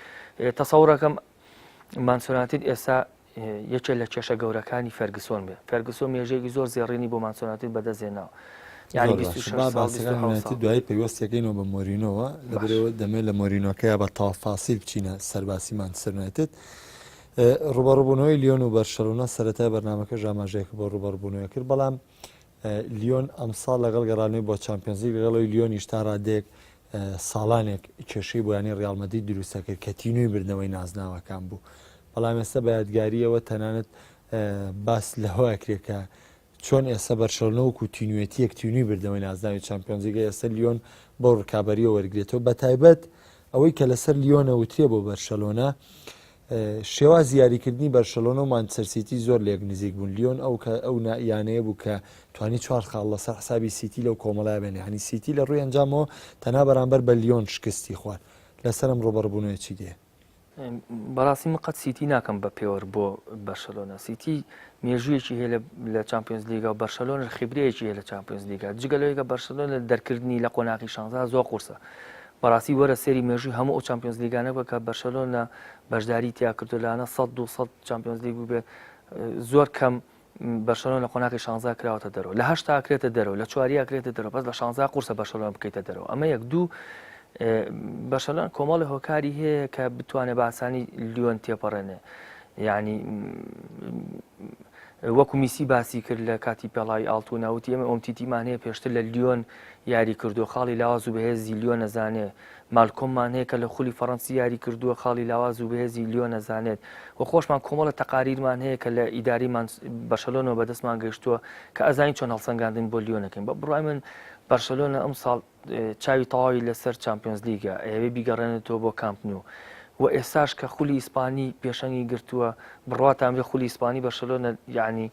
B: تەسەوڕەکەم مانچستەر یونایتد ئێستا یەکێک لە کێشە گەورەکانی فەرگسۆن بێ فەرگسۆن مێژەیەکی زۆر زێڕینی بۆ مانچستەر یونایتد بەدەستهێناوە
A: باسەکانی دوای پێوەستەکەینەوە بە مۆرینۆوە لەبەرەوە دەمێت لە مۆرینۆکەیە بە تاوافاسی بچینە سەرباسی مانچستەر یونایتد ڕوبەڕووبوونەوەی لیۆن و بەرشەلۆنە سەرەتای بەرنامەکە ژاماژەیەک بۆ ڕوبەڕووبوونەوە کرد بەڵام لیۆن ئەمساڵ لەگەڵ گەڕانەوەی بۆ چامپیۆنز لیگ لەگەڵەوەی لیۆنیش تا ڕادێک ساڵانێک کێشەی بۆ ینی ڕیال مەدرید دروستە کرد کە تینووی بردنەوەی نازناوەکان بوو بەڵام ئێستا بە یادگاریەوە تەنانەت باس لەهۆ کرێکە چۆن ئێستا بەرشەلۆنە وەکو تینوێتیەک تینووی بردەوەی نازناوی چامپیۆنز لیگە ئێستا لیۆن بۆ ڕکابەریەوە وەرگێتەوە بەتایبەت ئەوەی کە لەسەر لیۆنە وترێ بۆ بەرشەلۆنە شێواز یاریکردنی بەرشەلۆنە و مانچستەر سیتی زۆر لێک نزیک بوون لیۆن ئەو یانەیە بوو کە توانی 4 خاڵ لەسەر حسابی سیتی لەو کۆمەڵای بێنێ هەنی سیتی لە ڕووی ئەنجامەوە تەنها بەرامبەر بە لیۆن شکستی خوارد لەسەرم ڕوبەڕووبوونەوە چی دێ
B: بەڕاستی من قەت سیتی ناکەم بە پێوەەر بۆ بەرشەلۆنە سیتی مێژوویەکی هەیە لە چامپیۆنز لیگا و بەرشەلۆنە خبرەیەکی هەیە لە چامپیۆنز لیگا جگەلەوەیکە بەرشەلۆنە دەرکردنی لە قۆناغی 16 زۆر قورسە بەڕاستی وەرە سێری مێژووی هەموو ئەو چامپیۆنز لیگانە بە کە بەرشەلۆنە بەشداری تیا کردولانە 100 چامپیۆنز لیگ بوو بێت زۆر کەم بەرشەلۆن لە قۆناغی 16 کراوەتە دەرەوە لە 8 ئاکرێتە دەرەوە لە 4 ئاکرێتە دەرەوە بەس لە 16 قورسە بەرشەلۆن بکەیتە دەرەوە ئەمە یەک دوو بەرشەلۆن کۆمەڵی هۆکاری هەیە کە بتوانێت بە ئاسانی لیۆن تێپەڕێنێ یعنی وەکو میسی باسی کرد لە کاتی پێڵاوی ئاڵتو ناوتی ئەمە ئۆمتیتیمان هەیە پێشتر لە لیۆن یاری کردو خاڵی لاواز و بەهێزی لیۆن نەزانێت مالکۆممان هەیە کە لە خولی فەڕەنسی یاری کردووە خاڵی لاواز و بەهێزی لیۆن نەزانێت و خۆشمان کۆمەڵە تەقاریرمان هەیە کە لە ئیداریمان بەرشەلۆنەوە بەدەستمان گەیشتووە کە ئەزانین چۆن هەڵسەنگاندن بۆ لیۆنەکەین بە بڕای من بەرشەلۆنە ئەم ساڵ چاوی تەواوی لەسەر چامپیۆنز لیگە ئەوێ بیگەڕێنێتەوە بۆ کامپ نو و ئێستاش کە خولی ئیسپانی پێشەنگی گرتووە بڕاتان بێ خولی ئیسپانی بەرشەلۆنە یعنی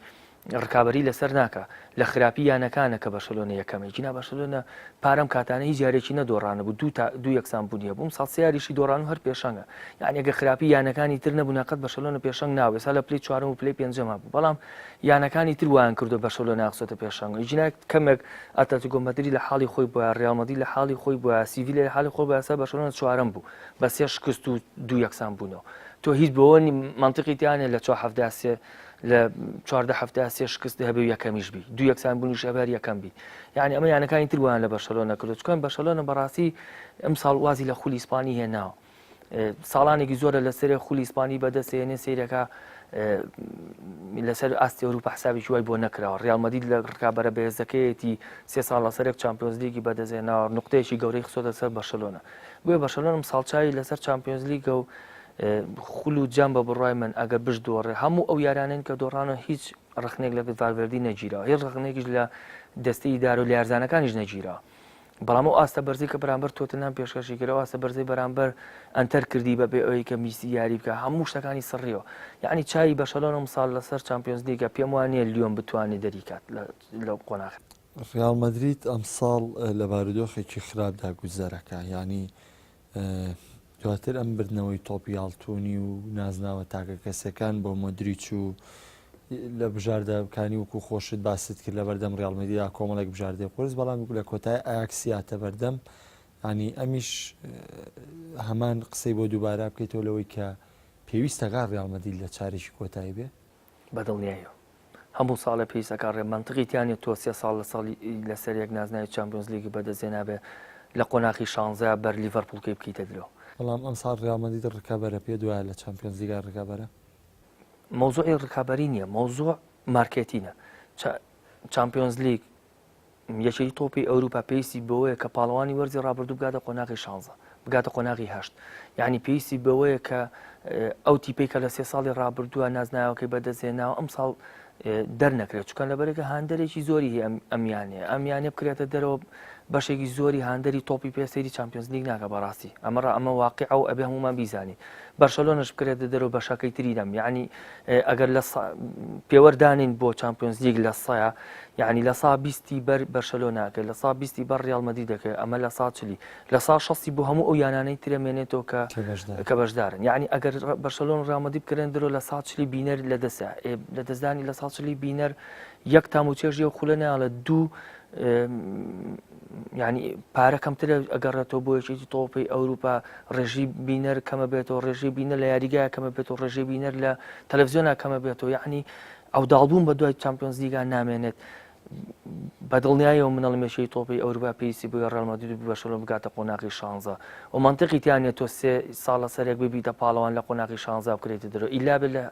B: ڕکابەری لەسەر ناکە لە خراپی یانەکانە کە بەرشەلۆنە یەکەمە جینا بەرشەلۆنە پارەم کاتانە هیچ جارێکی نەدۆڕانە بوو دوو یەکسان بوونیە بووم ساڵ سێ یاریشی دۆڕان و هەر پێشەنگە یعنی ئەگە خراپی یانەکانی تر نەبوو نەقەت بەرشەلۆنە پێشەنگ ناوێ سا لە پلەی چوارەم و پلەی پێنجەمە بوو بەڵام یانەکانی تر وایان کردو بەرشەلۆنە ئاخسۆتە پێشەنگ جینا کەمێک ئەتلتیکۆ مەدرید لە حاڵی خۆی بووە ڕیال مەدرید لە حاڵی خۆی بووە سیڤیل لە حاڵی خۆی بووە سا بەرشەلۆنە چوارەم بوو بە سێ شکست و دوو یەکسان بوونەوە تۆ هیچ بەوە منطقی تیانێ لە 4 لە 14 سێ شکست هەبێ و یەکەمیش بی دوو یەکسان بوونی شەبار یەکەم بی یعنی ئەمە یانەکانی تر وایان لە بەرشەلۆنە کردو چکۆن بەرشەلۆنە بەڕاستی ئەم ساڵ وازی لە خولی ئیسپانی هێناوە ساڵانێکی زۆرە لەسەر خولی ئیسپانی بەدەستێنێ سیرەکە لەسەر ئاستی ئەوروپا حسابێکی وای بۆ نەکراوە ڕیال مەدرید لە ڕکابەرە بەهێزەکەیەتی 3 ساڵ لەسەرێک چامپیۆنز لیگی بەدەستێناوە نقطەیەکی گەورەی خسۆتە سەر بەرشەلۆنە بۆیە بەرشەلۆنە ساڵچاوی لەسەر چامپیۆنز لیگە و خول و جام بە بڕای من ئەگەر بش دۆڕێ هەموو ئەو یارانن کە دۆڕانە هیچ ڕخنێک لە ڤالڤێردی نەگیرەوە هیچ ڕخنێکیش لە دەستەی ئیدارە و لە یارزانەکانیش نەگیرەوە بەڵام ئەو ئاستە بەرزی کە بەرامبەر تۆتنهام پێشکەشی کردەوە ئاستە بەرزەی بەرامبەر ئەنتەر کردی بەبێ ئەوەی کە میسی یاری بکە هەموو شتەکانی سڕیەوە یعنی چای بەرشەلۆنە ساڵ لەسەر چامپیۆنز لیگە پێم وانییە لیۆن بتوانێت دەریکات لەو قۆناغ
A: ڕیال مەدرید ئەم ساڵ لە بارودۆخێکی خراپدا گوزەرەکە ینی دواتر ئەم بردنەوەی تۆپی ئاڵتوونی و نازناوە تاکە کەسەکان بۆ مۆدریچ و لە بژاردەکانی وەکو خۆشت باست کرد لە بەردەم ڕیال مەدریددا کۆمەڵێک بژاردەی قرس بەڵام لە کۆتای ئاکسیاتە بەردەم ینی ئەمیش هەمان قسەی بۆ دووبارە بکەیتەوە لەوەی کە پێویستەکە ڕیال مەدرید لە چارێکی کۆتایی بێ
B: بەدڵنیاییەوە هەموو ساڵە پێویستەکە ڕێ منطقی تیانێت تۆ 3 ساڵ لە ساڵی لەسەر یەک نازناوی چامپیۆنز لیگی بەدەستێنابێ لە قۆناغی 16 بەر لیڤەرپوڵکەی بکەیتە درەوە
A: بەڵام ئەم ساڵ ڕیال مەدرید ڕکابەرە پێ دوایە لە چامپیۆنز لیگا ڕکابەرە
B: مۆزوعی ڕکابەری نییە مۆزوع مارکێتینە چامپیۆنز لیگ یەکەی تۆپی ئەوروپا پێویستی بەوەیە کە پاڵەوانی وەرزی ڕابردوو بگاتە قۆناغی 16 بگاتە قۆناغی 8 یعنی پێویستی بەوەیە کە ئەو تیپەی کە لە 3 ساڵی ڕابردووە نازناوەکەی بەدەستێناوە ئەم ساڵ دەرنەکرێت چکە لەبەرێکە هاندەرێکی زۆری ئەمیانێ بکرێتە دەرەوە بەشێکی زۆری هاندەری تۆپی پێسەری چامپیۆنز لیگ ناکە بەڕاستی ئەمە واقعە و ئەبێ هەمومان بیزانی بەرشەلۆنەش بکرێتە دەرەوە بەشەکەی تریدەم یعنی ئەگەر لە پێوەردانین بۆ چامپیۆنز لیگ لە سایە یعنی لە سا 20 بەر بەرشەلۆناکە لە سا 20 بەر ڕیال مەدرید دەکەێت ئەمە لە سا چلی لە سا 6 بۆ هەموو ئەو یانانەی ترێمێنێتەوە کە بەشدارن یعنی ئەگەر بەرشەلۆن ڕیال مەدرید بکرێن دەرەوە لە سا چلی بینەر لە دەستە لە دەستدانی لە سا چلی بینەر یەک تام و چێژی و خولە ناڵە دوو ینی پارە کەمترە ئەگەڕێتەوە بۆ یەکێتی تۆپی ئەوروپا ڕێژی بینەر کەمە بێتەوە ڕێژی بینەر لە یاریگایە کەمە بێتەوە ڕێژی بینەر لە تەلەڤیزیۆنا کەمە بێتەوە یعنی ئەو داڵبوون بە دوای چامپیۆنز لیگا نامێنێت بەدڵنیایەوە منەڵمێشەی تۆپی ئەوروپا پێویستی بۆ ڕیال مەدرید و بەرشەلۆن بگاتە قۆناغی 16 و منطقی تیانێت تۆ 3 ساڵ لەسەرێک ببیتە پاڵەوان لە قۆناغی 16 بکرێتە دەرەوە ئیلا بێت لە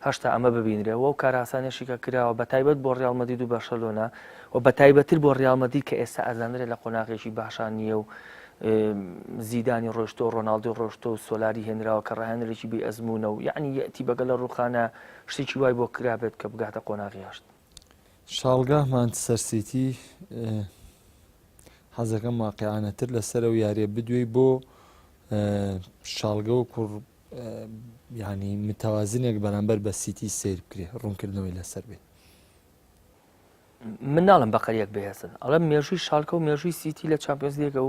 B: هەشتا ئەمە ببینرێەوە و کاراسانێشی کە کراوە بە تایبەت بۆ ڕیال مەدرید و بەرشەلۆنە و بە تایبەتر بۆ ڕیال مەدرید کە ئێستا ئەزانرێت لە قۆناغێکی باشان نییە و زیدانی ڕۆشتۆ و ڕۆناڵدۆ ڕۆشتۆ و سۆلاری هێنراوە کە ڕاهێنەرێکی بێ ئەزمونە و یعنی یەتی بەگەل لە ڕووخانە شتێکی وای بۆ کرابێت کە بگاتە قۆناغی 8
A: شاڵگا مانچستەر سیتی حەزەکەم واقعانەتر لەسەر و یاریە بدوێی بۆ شاڵگە و کوڕ ینی متەوازنێک بەرامبەر بە سیتی سیر بکرێ ڕوونکردنەوەی لەسەر بێت
B: من ناڵم بەقەریەک بەهێزن ئەڵە مێژووی شالکە و مێژووی سیتی لە چامپیۆنز لیگە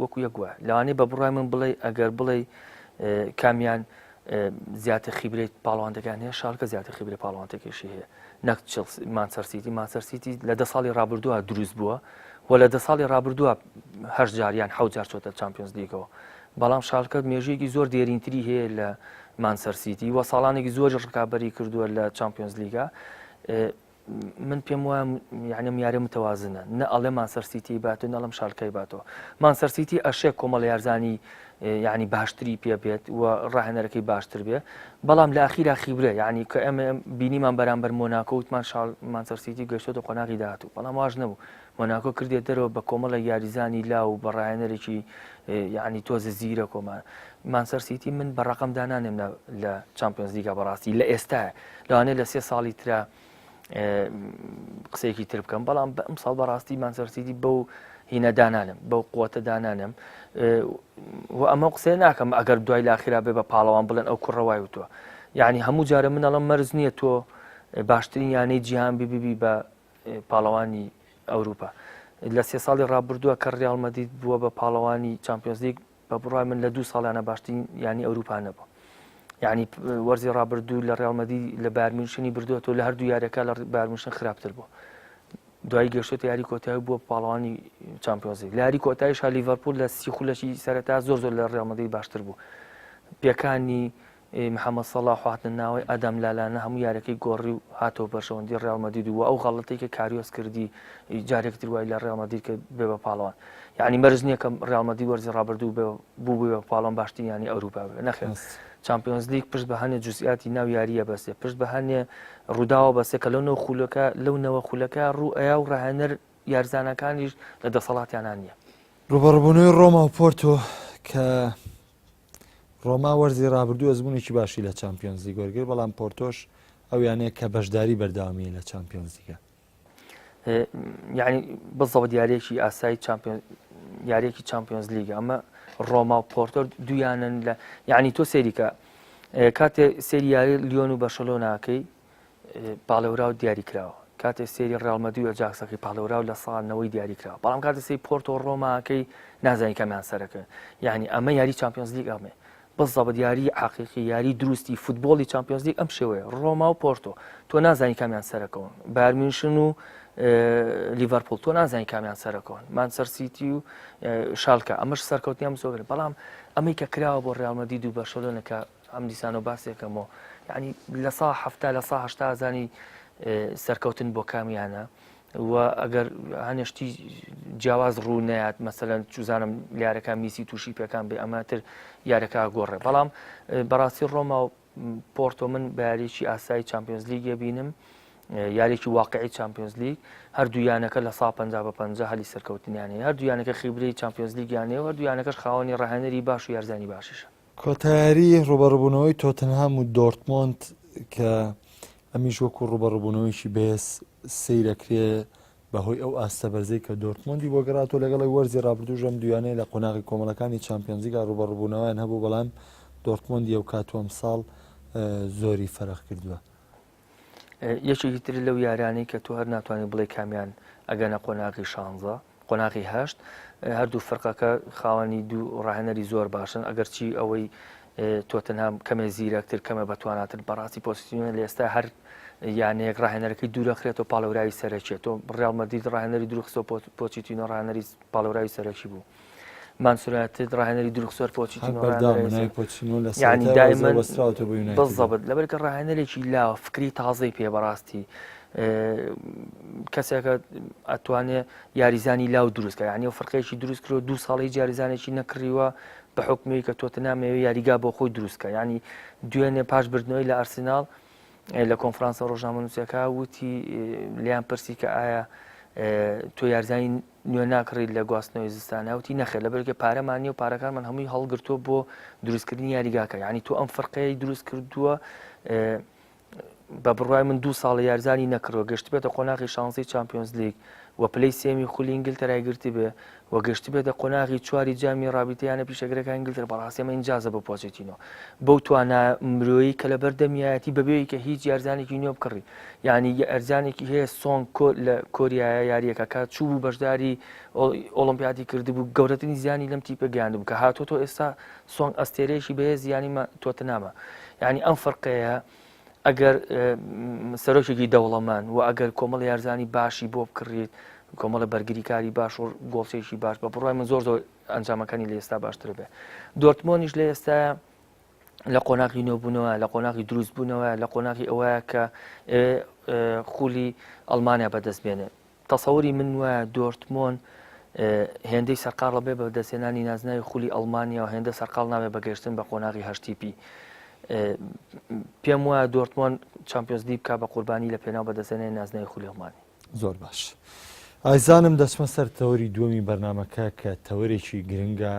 B: وەکو یەکوە لەوانەیە بە بڕای من بڵێ ئەگەر بڵێ کامیان زیاتر خیبرێت پاڵەوانەکان هەیە شالکە زیاتر خیبرێ پاڵەوانێکیشی هەیە نەک مانچەرسیتی 10 ساڵی ڕابردووە دروست بووە و لە 10 ساڵی ڕابردووە هەشت جاریان حەوت جار چۆتە چامپیۆنز لیگەوە بەڵام شالکە مێژویەکی زۆر دێرینتری هەیە لە مانچەرسیتی و ساڵانێکی زۆر ڕکابەری کردووە لە چامپیۆنز لیگا من پێم وایە یعنی یارە متەوازنە نە ئەڵێ مانچەرسیتی باتەوە نەڵم شالکەی باتەوە مانچەرسیتی ئەشێک کۆمەڵ یارزانی یعنی باشتری پێ بێت و ڕاهێنەرەکەی باشتر بێ بەڵام لە ئاخیرا خیبرە یعنی کە ئەمە بینیمان بەرامبەر مۆناکۆ وتمان مانچەرسیتی گەشتۆتە قۆناغی داهاتوو بەڵام واژ نەبوو مۆناکۆ کردێت دەرەوە بە کۆمەڵە یاریزانی لاو و بە ڕاهێنەرێکی یعنی تۆزە زیرە کۆمان مانچەرسیتی من بە ڕقم دانانێم لە چامپیۆنز لیگا بەڕاستی لە ئێستاە لەوانەیە لە 3 ساڵی ترە قسەیەکی تر بکەم بەڵام ئەم ساڵ بەڕاستی مانچەرسیتی بەو هینە دانانم بەو قووەتە دانانم و ئەمە قسەی ناکەم ئەگەر دوای لاخیرا بێ بە پاڵەوان بڵێن ئەو کوڕەوای وتووە یعنی هەموو جارە منەڵم مەرز نییە تۆ باشترین یانەی جیهان بیبی بە پاڵەوانی ئەوروپا لە 3 ساڵی ڕابردووە کە ڕیال مەدرید بووە بە پاڵەوانی چامپیۆنز لیگ بە بڕای من لە 2 ساڵانە باشترین یانی ئەوروپا نەبووە یعنی وەرزی ڕابردوو لە ڕیال مەدرید لە بایر میونخی بردووە تۆ لە هەردوو یاریەکە لە بایر میونخ خراپتر بووە دوای گەشتە یاری کۆتایی بووە پاڵەوانی چامپیۆنز لیگ لە یاری کۆتاییش لیڤەرپول لە 30 خولەکی سەرەتا زۆر لە ڕیال مەدرید باشتر بوو پێکانی محەممەد سەڵاح هاتنە ناوەی ئەدەم لالانە هەموو یارەکەی گۆڕی و هاتەوە بەشەوەندی ڕیال مەدرید و ئەو غەڵەتەی کە کاریۆس کردی جارێکتر وای لە ڕیال مەدرید کە بێ بە پاڵەوان یعنی مەرج نییە کە ڕیال مەدرید وەرزی ڕابردوو بوو بە پاڵەوان باشترین یانی ئەوروپا نەخێن چامپیۆنز لیگ پشت بە هەنێ جوزئیاتی ناو یاریە بەسێ پشت بە هەنێ ڕووداوە بەسێ کە لەو نەوە خولەکە ڕوئەیە و ڕاهێنەر یارزانەکانیش لە دەسەڵاتیانان نییە
A: ڕوبەڕبوونەوەی ڕۆما و پۆرتۆ کە ڕۆما وەرزی ڕابردوو ئەزمونێکی باشی لە چامپیۆنز لیگ وەرگرت بەڵام پۆرتۆش ئەو یانەیە کە بەشداری بەرداوامی لە چامپیۆنز لیگە
B: یعنی بەزەوت یاریێکی ئاسایی یاریەکی چامپیۆنز لیگە ئەمە ڕۆما و پۆرتۆ دویانن لە یعنی تۆ سێریکە کاتێ سێری یاری لیۆن و بەرشەلۆناکەی پاڵەورا و دیاری کراوە کاتێ سێری ڕیال مەدرید و ئەجاکسەکەی پاڵەورا و لە ساڵنەوەی دیاری کراوە بەڵام کاتە سێری پۆرتۆ و ڕۆماکەی نازانی کەمیان سەرەکە یعنی ئەمە یاری چامپیۆنز لیگ ئەمێ بەزەبەت یاری حەقیقی یاری دروستی فوتبۆڵی چامپیۆنز لیگ ئەم شێوەیە ڕۆما و پۆرتۆ تۆ نازانی کامیان سەرەکەون بایر میونخ و لیڤەرپۆل تۆ نازانی کامیان سەرەکەون مانچەستەر سیتی و شالکە ئەمەش سەرکەوتنیان زۆر بەڵام ئەمەی کە کراوە بۆ ڕیال مەدرید و بەرشەلۆنە کە ئەم دیسانە باسێکەمەوە یعنی لە سا هەفتا لە سا هەشتا زانی سەرکەوتن بۆ کامیانە و ئەگەر هەنێشتی جیاواز ڕوو نەیات مەسەلەن چوزانم یارەکە میسی تووشی پێکان بێ ئەماتر یارەکە گۆڕێ بەڵام بەڕاستی ڕۆما و پۆرتۆ من بە یاریی ئاسایی چامپیۆنز لیگە بینم یارێکی واقعی چامپیۆنز لیگ هەردوویانەکە لە 150 هەلی سەرکەوتنیانەیە هەردوویانەکە خیبرەی چامپیۆنز لیگیانەیە و هەردوویانەکەش خاوەنی ڕاهێنەری باش و یارزانی باشیشە
A: کۆتاییاری ڕوبەڕبوونەوەی تۆتنهام و دۆرتمۆند کە ئەمیش وەکو ڕوبەڕبوونەوەیشی بەهێز سەیرەکرێ بەهۆی ئەو ئاستە بەرزەی کە دۆرتمۆندی بۆ گەڕاتۆ لەگەڵی وەرزی ڕابردوو ژەم دویانەیە لە قۆناغی کۆمەڵەکانی چامپیۆنز لیگا ڕوبەڕبوونەوەیان هەبوو بەڵام دۆرتمۆندی ئەو کاتوەم ساڵ زۆری فەرق کردووە
B: یەکێکی تر لەو یارانەی کە تۆ هەر ناتوانانی بڵێ کامیان ئەگەنە قۆناغی 16 قۆناغی 8 هەردوو فەرقەکە خاوەنی دوو ڕاهێنەری زۆر باشن ئەگەرچی ئەوەی تۆتنهام کەمێ زیرەکتر کەمە بەتواناتر بەڕاستی پۆزیسیۆنە لە ئێستا هەر یانەیەک ڕاهێنەرەکەی دوورەخرێتەوە پاڵەوراوی سەرەکیێت تۆ ڕیال مەدرید ڕاهێنەری دروخسۆ پۆچیتینۆ ڕاهێنەری پاڵەوراوی سەرەکی بوو مانچستەر ڕاهێنەری دروخسۆر پۆچیتینۆ یعنی دائما بالضبط لەبەر کە ڕاهێنەرێکی لاوە فکری تازەی پێ بەڕاستی کەسێکە ئەتوانێت یاریزانی لاو دروستکە یعنی و فەرقێکی دروست کرۆ 2 ساڵی جاریزانێکی نەکڕیوە بە حکمی کە تۆتنهام یاریگا بۆ خۆی دروستکە ینی دوێنێ پاش بردنەوەی لە ئەرسناڵ لە کۆنفرانسە ڕۆژنامەنووسیەکە وتی لیان پرسی کە ئایا تۆ یارزانی نوێ ناکڕیت لە گواستنەوەی زستانە وتی نەخێت لەبەرکە پارەمانی و پارەکانمان هەمووی هەڵگرتووە بۆ دروستکردنی یاریگاکە یعنی تۆ ئەم فەرقەیە دروست کردووە بە بڕای من 2 ساڵ یارزانی نەکردەوە گەشت بێتە قۆناغی شانزەی چامپیۆنز لیگ و پلەی سێمی خولی ئینگلتەرای گرتی بێ و گەشت بێتە قۆناغی چواری جامی ڕابطەیانە پیشەگرەکە ئینگلتەر بەڕاستی ئەمە ئینجازە بە پۆچێتینۆ بەو توانە مرۆیی کە لە بەردەمیایەتی بەبێی کە هیچ یارزانێکی نوێ بکڕی یعنی ئەرزانێکی هەیە سۆن لە کۆریایە یاریەکە چوو بوو بەشداری ئۆلمپیادی کردبوو گەورەترین زیانی لەم تیپە گەیاندبوو کە هاتۆتۆ ئێستا سۆنگ ئەستێرەیەکی بەیە زیانی تۆتە نامە یعنی ئەم فەرقەیە ئەگەر سەرۆکێکی دەوڵەمەند و ئەگەر کۆمەڵ یارزانی باشی بۆ بکڕیت کۆمەڵە بەرگریکاری باش و گۆڵچێکی باش بە بڕای من زۆر ئەنجامەکانی لە ئێستا باشتر بێ دۆرتمۆنیش لە ئێستا لە قۆناغی نوێبوونەوە لە قۆناغی دروست بوونەوە لە قۆناغی ئەوەیە کە خولی ئەڵمانیا بەدەست بێنێ تەسەوری من وایە دۆرتمۆن هێندەی سەرقاڵە بێ بە دەستێنانی نازناوی خولی ئەڵمانیا و هێندە سەرقاڵ نابێ بەگەشتن بە قۆناغی هەشتیپی پێم وایە دۆرتمۆن چامپیۆنز لیگ بکا بە قوربانی لە پێناو بەدەستێنانی نازناوی خولی ئەڵمانی
A: زۆر باش ئایزانم دەچمە سەر تەوەری دووەمی بەرنمەکە کە تەوەرێکی گرنگە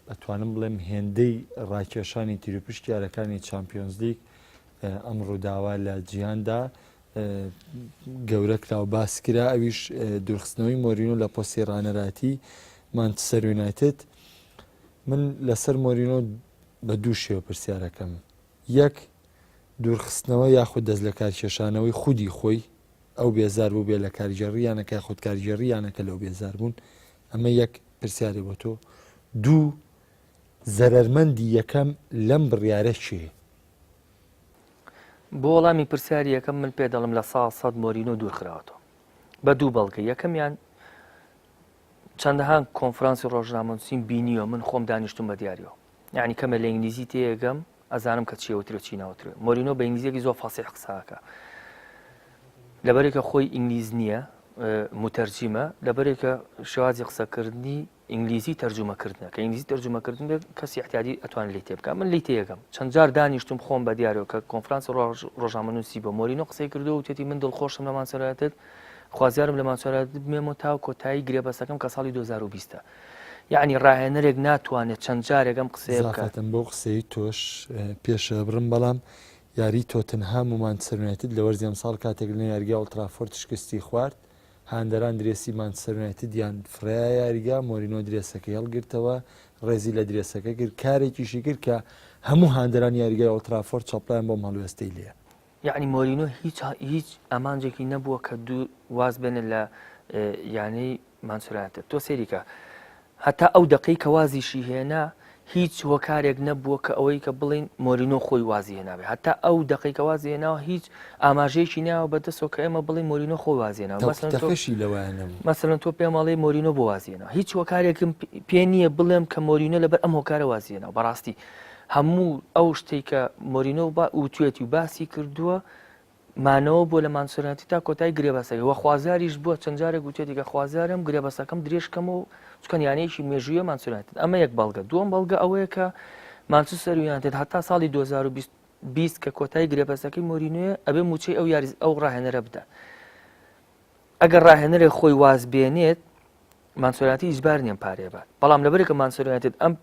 A: ئەتوانم بڵێم هێندەی ڕاکێشانی تیرۆپشتیارەکانی چامپیۆنز لیگ ئەم ڕووداوە لە جیهاندا گەورە کراوە باسکرا ئەویش دوورخستنەوەی مۆرینۆ لە پۆستی ڕانەراتی مانچستەر یونایتد من لەسەر مۆرینۆ بە دوو شێوە پرسیارەکەم یەک دوورخستنەوە یاخود دەست لە کارکێشانەوەی خودی خۆی ئەو بێزار بوو بێ لە کارگەڕی یانەکە خودت کارگەڕی یانەکە لەو بێزار بوون ئەمە یەک پرسیارێ بۆ تۆ دوو زەرەرمەندی یەکەم لەم بڕیارە چێ
B: بۆ وەڵامی پرسیاری یەکەم من پێ دەڵم لە ساڵ مۆرینۆ دوورخراوەتەوە بە دوو بەڵگە یەکەمیان چەندەها کۆنفرانسی ڕۆژنامەنووسین بینیوە من خۆم دانیشتم بە دیاریەوە یعنی کەمە لە ئینگلیزی تێگەم ئەزانم کە چیەوەترە چی ناوترێ مۆرینۆ بە ئینگلیزیەکی زۆر فاسیح قساکە لەبەرێکە خۆی ئینگلیز نییە متەرجیمە لەبەرێکە شێوازی قسەکردنی ئینگلیزی تەرجمەکردنە کە ئینگلیزی تەرجمەکردن بێت کەسی احتیاجی ئەتوانێت لی تێ بکە من لی تێگەم چەند جار دانیشتم خۆم بە دیارەوە کە کۆنفرانسی ڕۆژنامەنووسی بە مۆرینۆ قسەی کردو و تێتی من دڵخۆشم لە مانچەرایەتت خوازیارم لە مانچەرایەت بمێمەوە تا کۆتایی گرێبەسەکەم کە ساڵی 2020 یعنی ڕاهێنەرێک ناتوانێت چەند جارێکم قسەیە بکاتم
A: بۆ قسەی تۆش پێشە بڕم بەڵام یاری تۆتنهام و مانچستەر یونایتد لە وەرزی ئەمساڵ کاتێک لە یاریگا ئۆڵترافۆرد شکستی خوارد هاندەران درێسی مانچستەر یونایتد یان فرای یاریگا مۆرینۆ درێسەکەی هەڵگرتەوە ڕێزی لە درێسەکە کرد کارێکیشی کرد کە هەموو هاندەران یاریگای ئۆڵترافۆرد چاپلایان بۆ هەڵوێستەی لێ
B: یعنی مۆرینۆ هیچ ئەمانجێکی نەبووە کە دوو واز بێنێت لە یانەی مانچستەر یونایتد تۆ سێریکە هەتا ئەو دقەی کە وازیشی هێنا هیچ هۆکارێک نەبووە کە ئەوەی کە بڵین مۆرینۆ خۆی وازی هێناوێ هەتا ئەو دقەی کە وازی هێناوە هیچ ئاماژەیەکی ناوە بەدەستەوە کە ئێمە بڵین مۆرینۆ خۆی وازی هێناوە مەسەڵەن تۆ پێم ئەڵێ مۆرینۆ بۆ وازی هێناوە هیچ هۆکارێکم پێ نییە بڵێم کە مۆرینۆ لەبەر ئەم هۆکارە وازی هێناوە بەڕاستی هەموو ئەو شتێک کە مۆرینۆ وتوێتی و باسی کردووە مانەوە بۆ لە مانچستەر یونایتد تا کۆتایی گرێبەسەکە وە خوازاریش بووە چەند جارێک گوتێتی کە خوازارم گرێبەسەکەم درێژکەم و چکەن یانەیەکی مێژوویە مانچستەر یونایتد ئەمە یەک بەڵگە دووەم بەڵگە ئەوەیە کە مانچستەر یونایتد هەتا ساڵی 2020 کە کۆتایی گرێبەسەکەی مۆرینۆیە ئەبێ موچەی ئەو ڕاهێنەرە بدە ئەگەر ڕاهێنەرێک خۆی واز بێنێت مانچستەر یونایتد ئیجبار نییە پارێ بات بەڵام لەبەرێکە مانچستەر یونایتد ئەم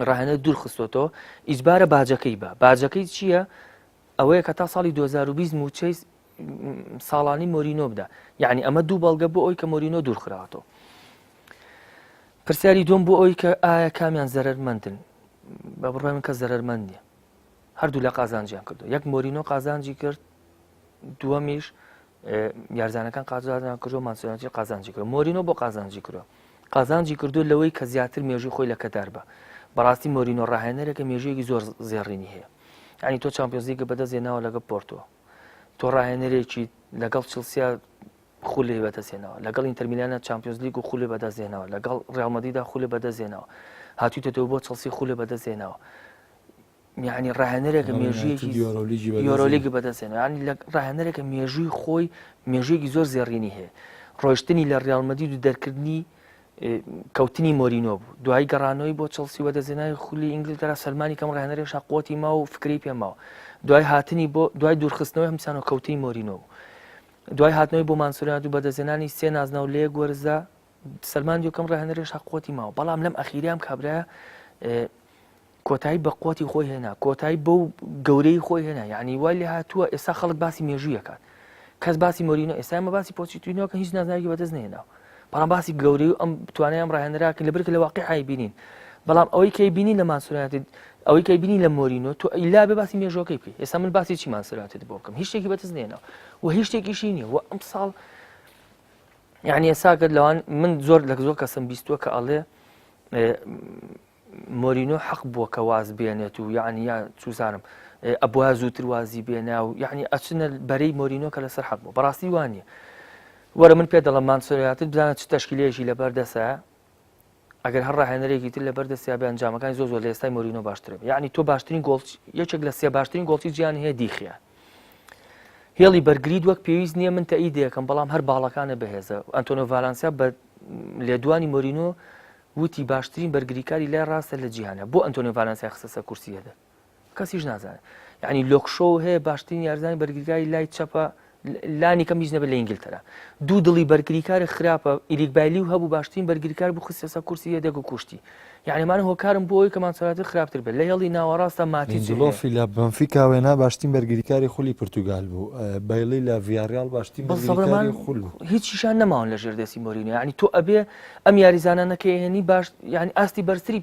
B: ڕاهێنەر دوورخستۆتەوە ئیجبارە باجەکەی بە باجەکەی چییە ئەوەیە کە تا ساڵی 2020 موچەی ساڵانی مۆرینۆ بدە یعنی ئەمە دوو بەڵگە بۆ ئەوی کە مۆرینۆ دوورخراوەتەوە پرسیاری دوم بۆ ئەوی کە ئایا کامیان زەرەرمەندن بە بڕای من کە زەرەرمەند نییە هەردوو لە قازانجیان کردو یەک مۆرینۆ قازانجی کرد دووەمیش یارزانەکان قازانجیان کردو مانچستەر یونایتد قازانجی کرد مۆرینۆ بۆ قازانجی کردو قازانجی کردو لەوەی کە زیاتر مێژووی خۆی لە کەدار بە بەڕاستی مۆرینۆ ڕاهێنەرێکە مێژوویەکی زۆر زێڕینی هەیە یعنی تۆ چامپیۆنز لیگە بەدەستهێناوە لەگەڵ پۆرتۆ تۆ ڕاهێنەرێکی لەگەڵ چلسیا خولی بەدەستهێناوە لەگەڵ ئینتەر میلانە چامپیۆنز لیگ و خولی بەدەستهێناوە لەگەڵ ڕیال مەدریددا خولی بەدەستهێناوە هاتوویتەوە بۆ چلسی خولی بەدەستهێناوە یعنی ڕاهێنەرێکە مێژوویەکی یۆرۆلیگی بەدەستهێناوە یعنی ڕاهێنەرێکە مێژووی خۆی مێژوویەکی زۆر زێڕینی هەیە ڕۆیشتنی لە ڕیال مەدرید و دەرکردنی کەوتنی مۆرینۆ بوو دوای گەڕانەوەی بۆ چلسی وەدەزێنانی خولی ئینگلتەرا سەلمانی کەم ڕاهێنەرێک شاقوتی ماوە و فکری پێماوە دوای هاتنی بۆ دوای دوورخستنەوەی هەمسانەوە کەوتنی مۆرینۆ بوو دوای هاتنەوەی بۆ مانچستەر یونایتد و بەدەستهێنانی سێ نازناو لێ گۆرزدا سەلمان دیۆکەم ڕاهێنەرێک شاقوتی ماوە بەڵام لەم ئەخیریام کابرایە کۆتایی بە قوتی خۆی هێنا کۆتایی بەو گەورەی خۆی هێنا یعنی وای لێ هاتووە ئێستا خەڵک باسی مێژوویەکات کەس باسی مۆرینۆ ئێستا ئەمە باسی پۆچیتینۆ کە هیچ نازانێکی بەدەست نهێناوە بەڵام باسی گەورەی و ئەم توانای ئەم ڕاهێنەراکە لەبەر لە واقعی بینین بەڵام ئەوەی کەی بینی لە مانسۆنیاتی ئەوەی کەی بینی لە مۆرینۆ تۆ ئیلا بێ باسی مێژۆکەی بکەی ئێستا من باسی چی مانسۆنیاتت بۆ بکەم هیچ شتێکی بەدەست نهێناوە و هیچ شتێکیشی نییە و ئەم ساڵ یعنی ئێساگەت لەوان من زۆر لە زۆر کەسم بیستووە کە ئەڵێ مۆرینۆ حەق بووە کە واز بێنێت و یعنی یا چوزانم ئەبووە زووتر وازی بێنا و یعنی ئەچنە بەرەی مۆرینۆ کە لەسەر حەق بوو بەڕاستی وانە وەرە من پێ دەڵم مانسۆنیاتت بزانێت چ تەشکیلێژی لەبەردەسە ئەگەر هەر ڕاهێنەرێکی تر لەبەردەستیا بە ئەنجامەکانی زۆر لە ئێستای مۆرینۆ باشترە یعنی تۆ باشترین گۆڵ یەکێک لە سێ باشترین گۆڵی جیان هەیە دیخە هێڵی بەرگریت وەک پێویست نییە من تەئی دەکەم بەڵام هەر باڵەکانە بەهێزە ئەنتۆنیۆ ڤالانسیا بە لێدوانی مۆرینۆ وتی باشترین بەرگریکاری لای ڕاستە لە جیهانە بۆ ئەنتۆنیۆ ڤالانسیا خستە کورسیەدا کەسیش نازانێت یعنی لۆکشۆ هەیە باشترین یارزانی بەرگریکاری لای چەپە لانی کەم هیچ نەبێت لە ئینگلتەرا دوو دڵی بەرگریکاری خراپە ئیریک بایلی و هەبوو باشترین بەرگریکار بوو خستە کورسی یەدەک و کوشتی یعنیمانە هۆکارم بۆ ئەوی کە مانسۆنیاتی خراپتر بێت لە هێڵی ناوەڕاستە
A: ماتیلۆفی لە بنفیکا وێنا باشترین بەرگریکاری خولی پورتوگال بوو بایلی لە ڤیاریال باشترین بەرگریکاری خول بوو
B: هیچیشان نەماون لە ژێردەسی مۆرینۆ یعنی تۆ ئەبێ ئەم یاریزانانەکەی هێنی باش یعنی ئاستی بەرزتری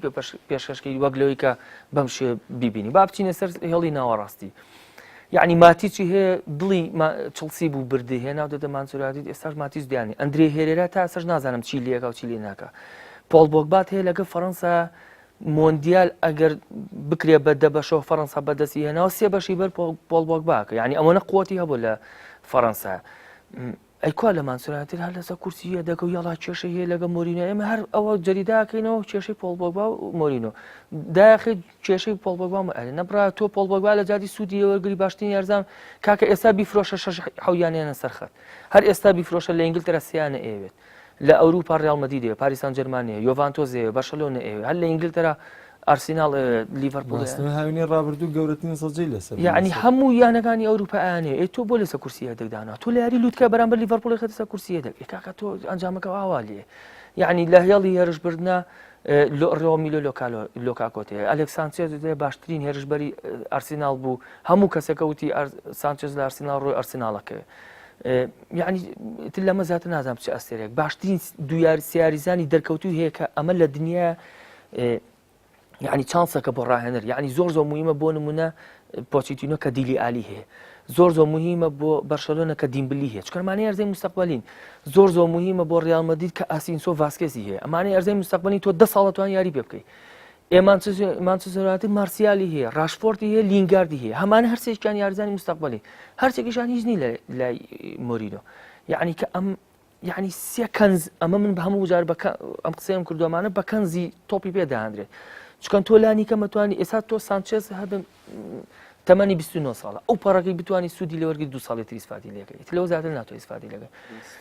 B: پێشکەشکەی وەک لەوەی کە بەم شێ بیبینی با بچینە سەر هێڵی ناوەڕاستی یعنی ماتیچی هەیە دڵی چڵسی بوو بردی هێنا و دەدە مانسۆنیاتی ئێستاش ماتیچ دیانی ئەندرێ هێرێرا تا ئێستاش نازانم چی لێکا و چی لێ ناکە پۆڵ بۆگبات هەیە لەگە فەڕەنسا مۆندیال ئەگەر بکرێ بە دە بەشەوە فەڕەنسا بەدەستی هێناوە سێ بەشی بەر پۆڵ بۆگباکە یعنی ئەوەنە قوتی هەبوو لە فەڕەنسا ئەیکوا لە مانسۆنیاتی هەر لەسەر کورسیە دەکە و یاڵا کێشە هەیە لەگە مۆرینۆ ئێمە هەر ئەوە جەریداکەینەوە کێشەی پۆڵ بۆگبا و مۆرینۆ داخی کێشەی پۆڵ بۆگبا نەبرا تۆ پۆڵ بۆگبا لە جادی سوودی وەرگری باشترین یارزان کاکە ئێستا بیفرۆشە شەش حەویانیانە سەرخەت هەر ئێستا بیفرۆشە لە ئینگلتەرا سیانە ئێوێت لە ئەوروپا ڕیال مەدرید دەوێت پاریس سان جەرمانیە یۆڤانتۆز دەوێت بەرشەلۆنە ئێوێت هەر لە ئینگلتەرا ئارسینال لیڤەرپۆڵ
A: هاوینی ڕابردوو گەورەترین سەجەی لەسەر
B: یعنی هەموو یانەکانی ئەوروپایانەیە ئێ تۆ بۆ لەسەر کورسیە دەدانا تۆ لە یاری لوتکە بەرامبەر لیڤەرپۆڵی خەتە سەر کورسیە دەک کاکە تۆ ئەنجامەکە ئاوالیە یعنی لە هێڵی هێرشبردنە ڕۆمیلۆ لۆکاکۆتەیە ئەلێکسانچێز باشترین هێرشبەری ئارسینال بوو هەموو کەسەکە وتی سانچێز لە ئارسینال ڕۆی ئارسینالەکە یعنی تر لەمە زیاتر نازانم چ ئەستێرێک باشترین دوو سیاریزانی دەرکەوتوو هەیە کە ئەمە لە دنیا یعنی چانسەکە بۆ ڕاهێنەر یعنی زۆر مهمە بۆ نمونە پۆچیتینۆ کە دیلی عالی هەیە زۆر مهمە بۆ بەرشەلۆنە کە دیمبلی هەیە چکەمانەی ئەرزەی مستەقبەلین زۆر مهمە بۆ ڕیال مەدرید کە ئاسینسۆ ڤاسکێزی هەیە ئەمانەی ئەرزەی مستەقبەلی تۆ 10 ساڵە توان یاری پێ بکەیت مانچستەر مارسیالی هەیە ڕاشفۆردی هەیە لینگاردی هەیە هەمانە هەرسێکیان یاریزانی مستەقبەلی هەرچێکیشان هیچ نی لای مۆرینۆ یعنی کە ئەم یعنی سێ کەنز ئەمە من بە هەموو جار ئەم قسەم کردومانە بە کەنزی تۆپی پێداهاندرێت چکەن تۆ لانی کە مەتوانی ئێستا تۆ سانچێز هەبن تەمەنی 29 ساڵە ئەو پەڕەکەی بتوانانی سوودی لە وەرگی 2 ساڵی تری ئیسفادی لەکەیت لەو زیاتر ناتوانێت ئیسفادی لەکەیت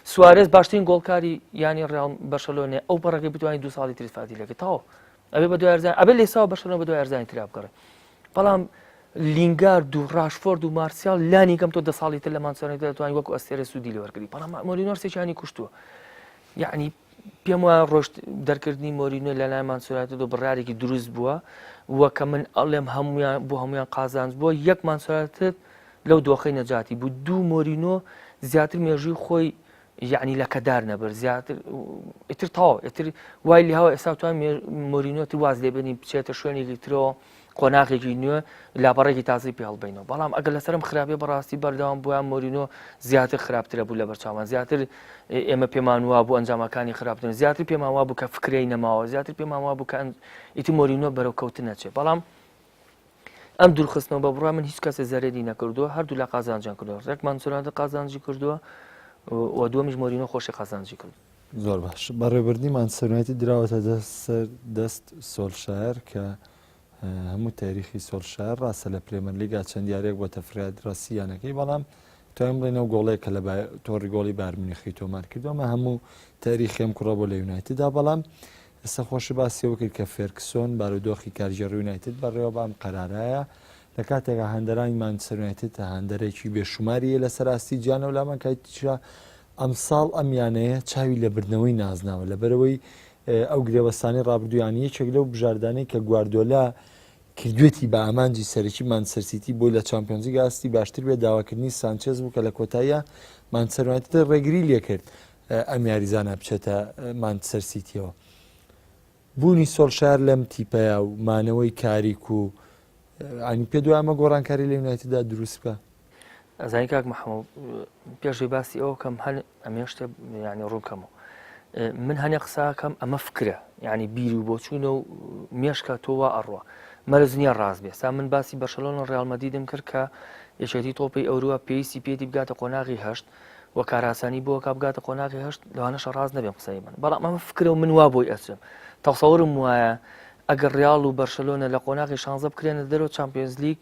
B: سوارێز باشترین گۆڵکاری یانی ڕیال بەرشەلۆنە ئەو پەڕەکەی بتوانانی 2 ساڵی تری ئیسفادی لەکەیت تاوە ئەبێ بە دوای ئەرزان ئەبێ لێساوە بەرشەلۆنە بە دوای ئەرزانی ترا بگەڕێت بەڵام لینگارد و ڕاشفۆرد و مارسیال لانی کەم تۆ 10 ساڵی تر لە مانچستەر دەتوانانی وەکو ئەستێرە سوودی لە وەرگری بەڵام مۆرینۆ سێکیانی کوشتووە یعنی پێم وایە ڕۆشت دەرکردنی مۆرینۆ لە لای مانچستەر بڕارێکی دروست بووە وەکە من ئەڵێم هەمویان بۆ هەمویان قازانج بووە یەک مانچستەر لەو دۆخەی نەجاتی بوو دوو مۆرینۆ زیاتر مێژووی خۆی یعنی لە کەدار نەبەر زیاتر ئیتر تاوە ئیتر وای لێ هاوە ئێستا توان مۆرینۆ تر واز لێبێنی بچێتە شوێنێکی ترەوە قۆناغێکی نوێ لاپەڕێکی تازی پێ هەڵبینەوە بەڵام ئەگەر لەسەرم خراپێ بەڕاستی بەردەوام بووە مۆرینۆ زیاتر خراپترە بوو لە بەرچاوان زیاتر ئێمە پێمان وا بوو ئەنجامەکانی خراپتر زیاتر پێمان وا بوو کە فکرەی نەماوە زیاتر پێمان وا بوو کە ئیتی مۆرینۆ بەرەو کەوتن نەچێت بەڵام ئەم دوورخستنەوە بە بڕای من هیچ کەسێ زەرێری نەکردووە هەردوو لە قازانجیان کردووە ڕێک مانچستەر قازانجی کردووە و دووەمیش مۆرینۆ خۆشی قازانجی کرد
A: زۆر باش بەڕێوەبردنی مانچستەر دراوەتە دەست سۆلشار کە هەموو تاریخی سۆلشار ڕاستە لە پرێمەر لیگا چەند یارێک بۆ تەفرات ڕاستیانەکەی بەڵام توانم بڵێنەوە گۆڵەیە کە لە تۆڕی گۆڵی بارمنیخی تۆمان کردومە هەموو تاریخیم کوڕە بۆ لە یونایتددا بەڵام ئێستا خۆشی باسیەوە کرد کە فێرکسۆن بارودۆخی کارژێڕ یونایتد بەڕێوە بام قەرارایە لە کاتێکە هەندەرانی مانچستەر یونایتد هەندەرێکی بێشماریە لەسەر ئاستی گیانە و لامان کایتیشە ئەم ساڵ ئەمیانەیە چاوی لە بردنەوەی نازناوە لەبەرەوەی ئەو گرێوەستانی ڕابردویانی یەکێک لەو بژاردانەی کە گواردیۆلا کردوێتی بە ئامانجی سەرەکی مانچستەر سیتی بۆی لە چامپیۆنزی گاستی باشتر بێت داواکردنی سانچێز بوو کە لە کۆتاییە مانچستەر یونایتد ڕێگری لێ کرد ئەم یاریزانە بچێتە مانچستەر سیتیەوە. بوونی سۆڵشار لەم تیپەیە و مانەوەی کاریک و ئەنی پێ دوای ئەمە گۆڕانکاری لە یونایتددا دروست بکە.
B: ئەزانی کاک محەممەد پێشوی باسی ئەوە کەم هەن ئەمێ شتێ ینی ڕووکەمەوە من هەنێ قساکەم ئەمە فکرە ینی بیری و بۆچوونە و مێشکە تۆوا ئەڕوە مەرز نییە ڕاست بێ سا من باسی بەرشەلۆنە ڕێڵمەدیدم کرد کە یەکێتی تۆپی ئەوروە پێویستی پێتی بگاتە قۆناغی هەشت وە کاراسانی بووە کا بگاتە قۆناغی هەشت لەوانەشە ڕاست نەبێم قسەی من بەڵام ئەمە فکرە و من وا بۆی ئەچم تەسەورم وایە ئەگەر ڕیاڵ و بەرشەلۆنە لە قۆناغی 16 بکرێنە دەرەوە چامپیۆنز لیگ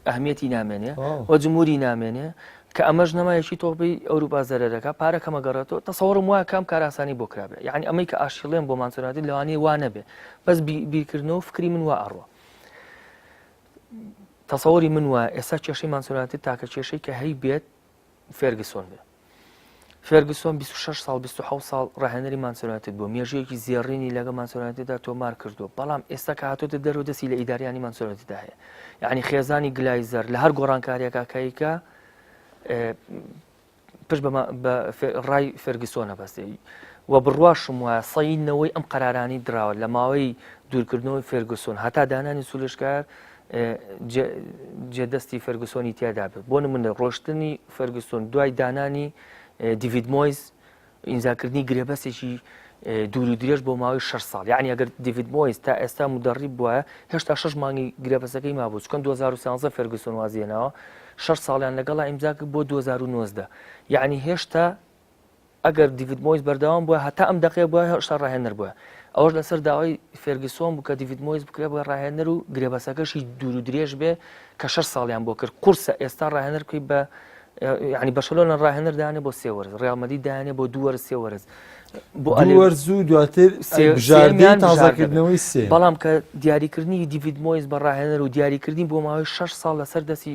B: ئەهمیەتی نامێنێ وە جمهوری نامێنێ کە ئەمەش نەمایەکی تۆپی ئەوروپا زەرەرەکە پارەکەمە گەڕێتەوە تەسەورم وایە کام کاراسانی بۆ کرابێ یعنی ئەمەی کە ئاشیڵێن بۆ مانچستەر لەوانەیە وا نەبێ بەس بیرکردنەوە فکری من وا ئەڕوە تەسەوری من وایە ئێستا کێشەی مانچستەر تاکە کێشەی کە هەی بێت فێرگسۆن بێ فێرگسۆن 26 ساڵ 27 ساڵ ڕاهێنەری مانچستەر بوو مێژویەکی زیێڕینی لەگە مانچستەردا تۆمار کردو بەڵام ئێستا کە هاتۆتە دەرەوە دەستی لە ئیداریانی مانچستەردا هەیە یعنی خێزانی گلایزەر لە هەر گۆڕانکاریەکە کایکە پشت بە ڕای فێرگسۆنە بەستێ و بڕواشم وایە سەینەوەی ئەم قەرارانی دراوە لە ماوەی دوورکردنەوەی فێرگسۆن هەتا دانانی سولشکار جێدەستی فێرگسۆنی تیادا بێت بۆ نمونە ڕۆشتنی فێرگسۆن دوای دانانی دیڤید مۆیز ئینزاکردنی گرێبەسێکی دوور و درێژ بۆ ماوەی 6 ساڵ یعنی ئەگەر دیڤید مۆیز تا ئێستا مدەڕیب بووە هێشتا 6 مانگی گرێبەسەکەی مابوو چکەن 2013 فێرگسۆن وازیێنەوە 6 ساڵیان لەگەڵا ئیمزاکرد بۆ 2019 یعنی هێشتا ئەگەر دیڤید مۆیز بەردەوام بووە هەتا ئەم دقیقە بووە هێشتا ڕاهێنەر بووە ئەوەش لەسەر داوای فێرگسۆن بوو کە دیڤید مۆیز بکرێ بە ڕاهێنەر و گرێبەسەکەشی دوور و درێژ بێ کە 6 ساڵیان بۆ کرد قورسە ئێستا ڕاهێنەر بکەی بە ینی بەرشەلۆنە ڕاهێنەر دایانێ بۆ 3 وەرز ڕیاڵ مەدرید دایانێ بۆ 2 وەرز 3 وەرز
A: بۆ وەرز و دواتر بژاردەی تازەکردنەوەی سێ
B: بەڵام کە دیاریکردنی دیڤید مۆیز بە ڕاهێنەر و دیاریکردنی بۆ ماوەی 6 ساڵ لەسەر دەستی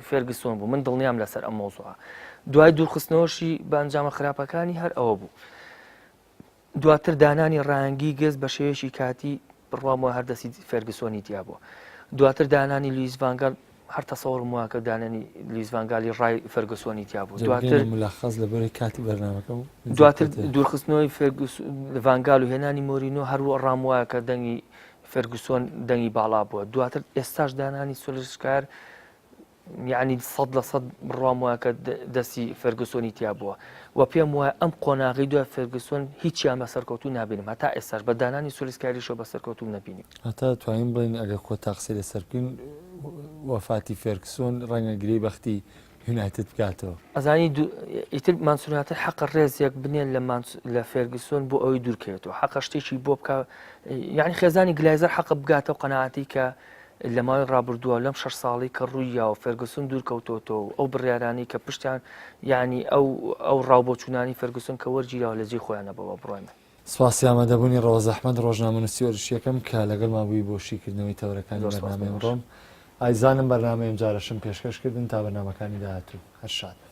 B: فێرگسۆن بوو من دڵنیام لەسەر ئەم مۆزوعە دوای دوورخستنەوەشی بە ئەنجامە خراپەکانی هەر ئەوە بوو دواتر دانانی ڕاهەنگی گەز بە شێوەیەکی کاتی بڕوامەوە هەردەستی فێرگسۆنی تیا بووە دواتر دانانی لویس ڤانگال هەر تەسەوڕم وایە کە دانانی لویس ڤانگالی ڕای فێرگسۆنی تیا بوو دواتر
A: ملەخەز لەبەرەی کاتی بەرنامەکەم
B: دواتر دوورخستنەوەی ڤانگال و هێنانی مۆرینۆ هەروە ڕام وایە کە دەنگی فێرگسۆن دەنگی باڵا بووە دواتر ئێستاش دانانی سۆلشکار یعنی 100% بڕوام وایە کە دەستی فێرگسۆنی تیا بووە و پێم وایە ئەم قۆناغی دوای فێرگسۆن هیچیان بە سەرکەوتو نابینم هەتا ئێستاش بە دانانی سۆلشکاریشەوە بە سەرکەوتو نەبینیم
A: هەتا توانین بڵین ئەگەر کۆ تاقسی لەسەر بکەین وەفاتی فێرگسۆن ڕەنگە گرەی بەختی یونایتد بکاتەوە
B: ئەزانی ئیتر مانچستەر حەق ڕێزێک بنێن لە فێرگسۆن بۆ ئەوەی دوورکەوێتەوە حەق شتێکی بۆ بکە یعنی خێزانی گلایزەر حەق بگاتەوە قەنەعاتی کە لە ماوەی ڕابردووە لەم 6 ساڵی کە ڕوویاوە فێرگسۆن دوورکەوتۆتەوە ئەو بڕیارانی کە پشتیان ینی ئەو ڕاوبۆچوونانی فێرگسۆن کە وەرگیراوە لە جێ خۆیانە بەوە بڕۆیمە
A: سپاسی ئامادەبوونی ڕەوەز ئەحمەد ڕۆژنامەنووسی وەرزشیەکەم کە لەگەڵ مابووی بۆ شیکردنەوەی تەورەکانی بەرنامەی ڕۆم ئایزانم بەرنامەی ئەم جارەشم پێشکەشکردن تا بەرنامەکانی داهاتوو هەر شاد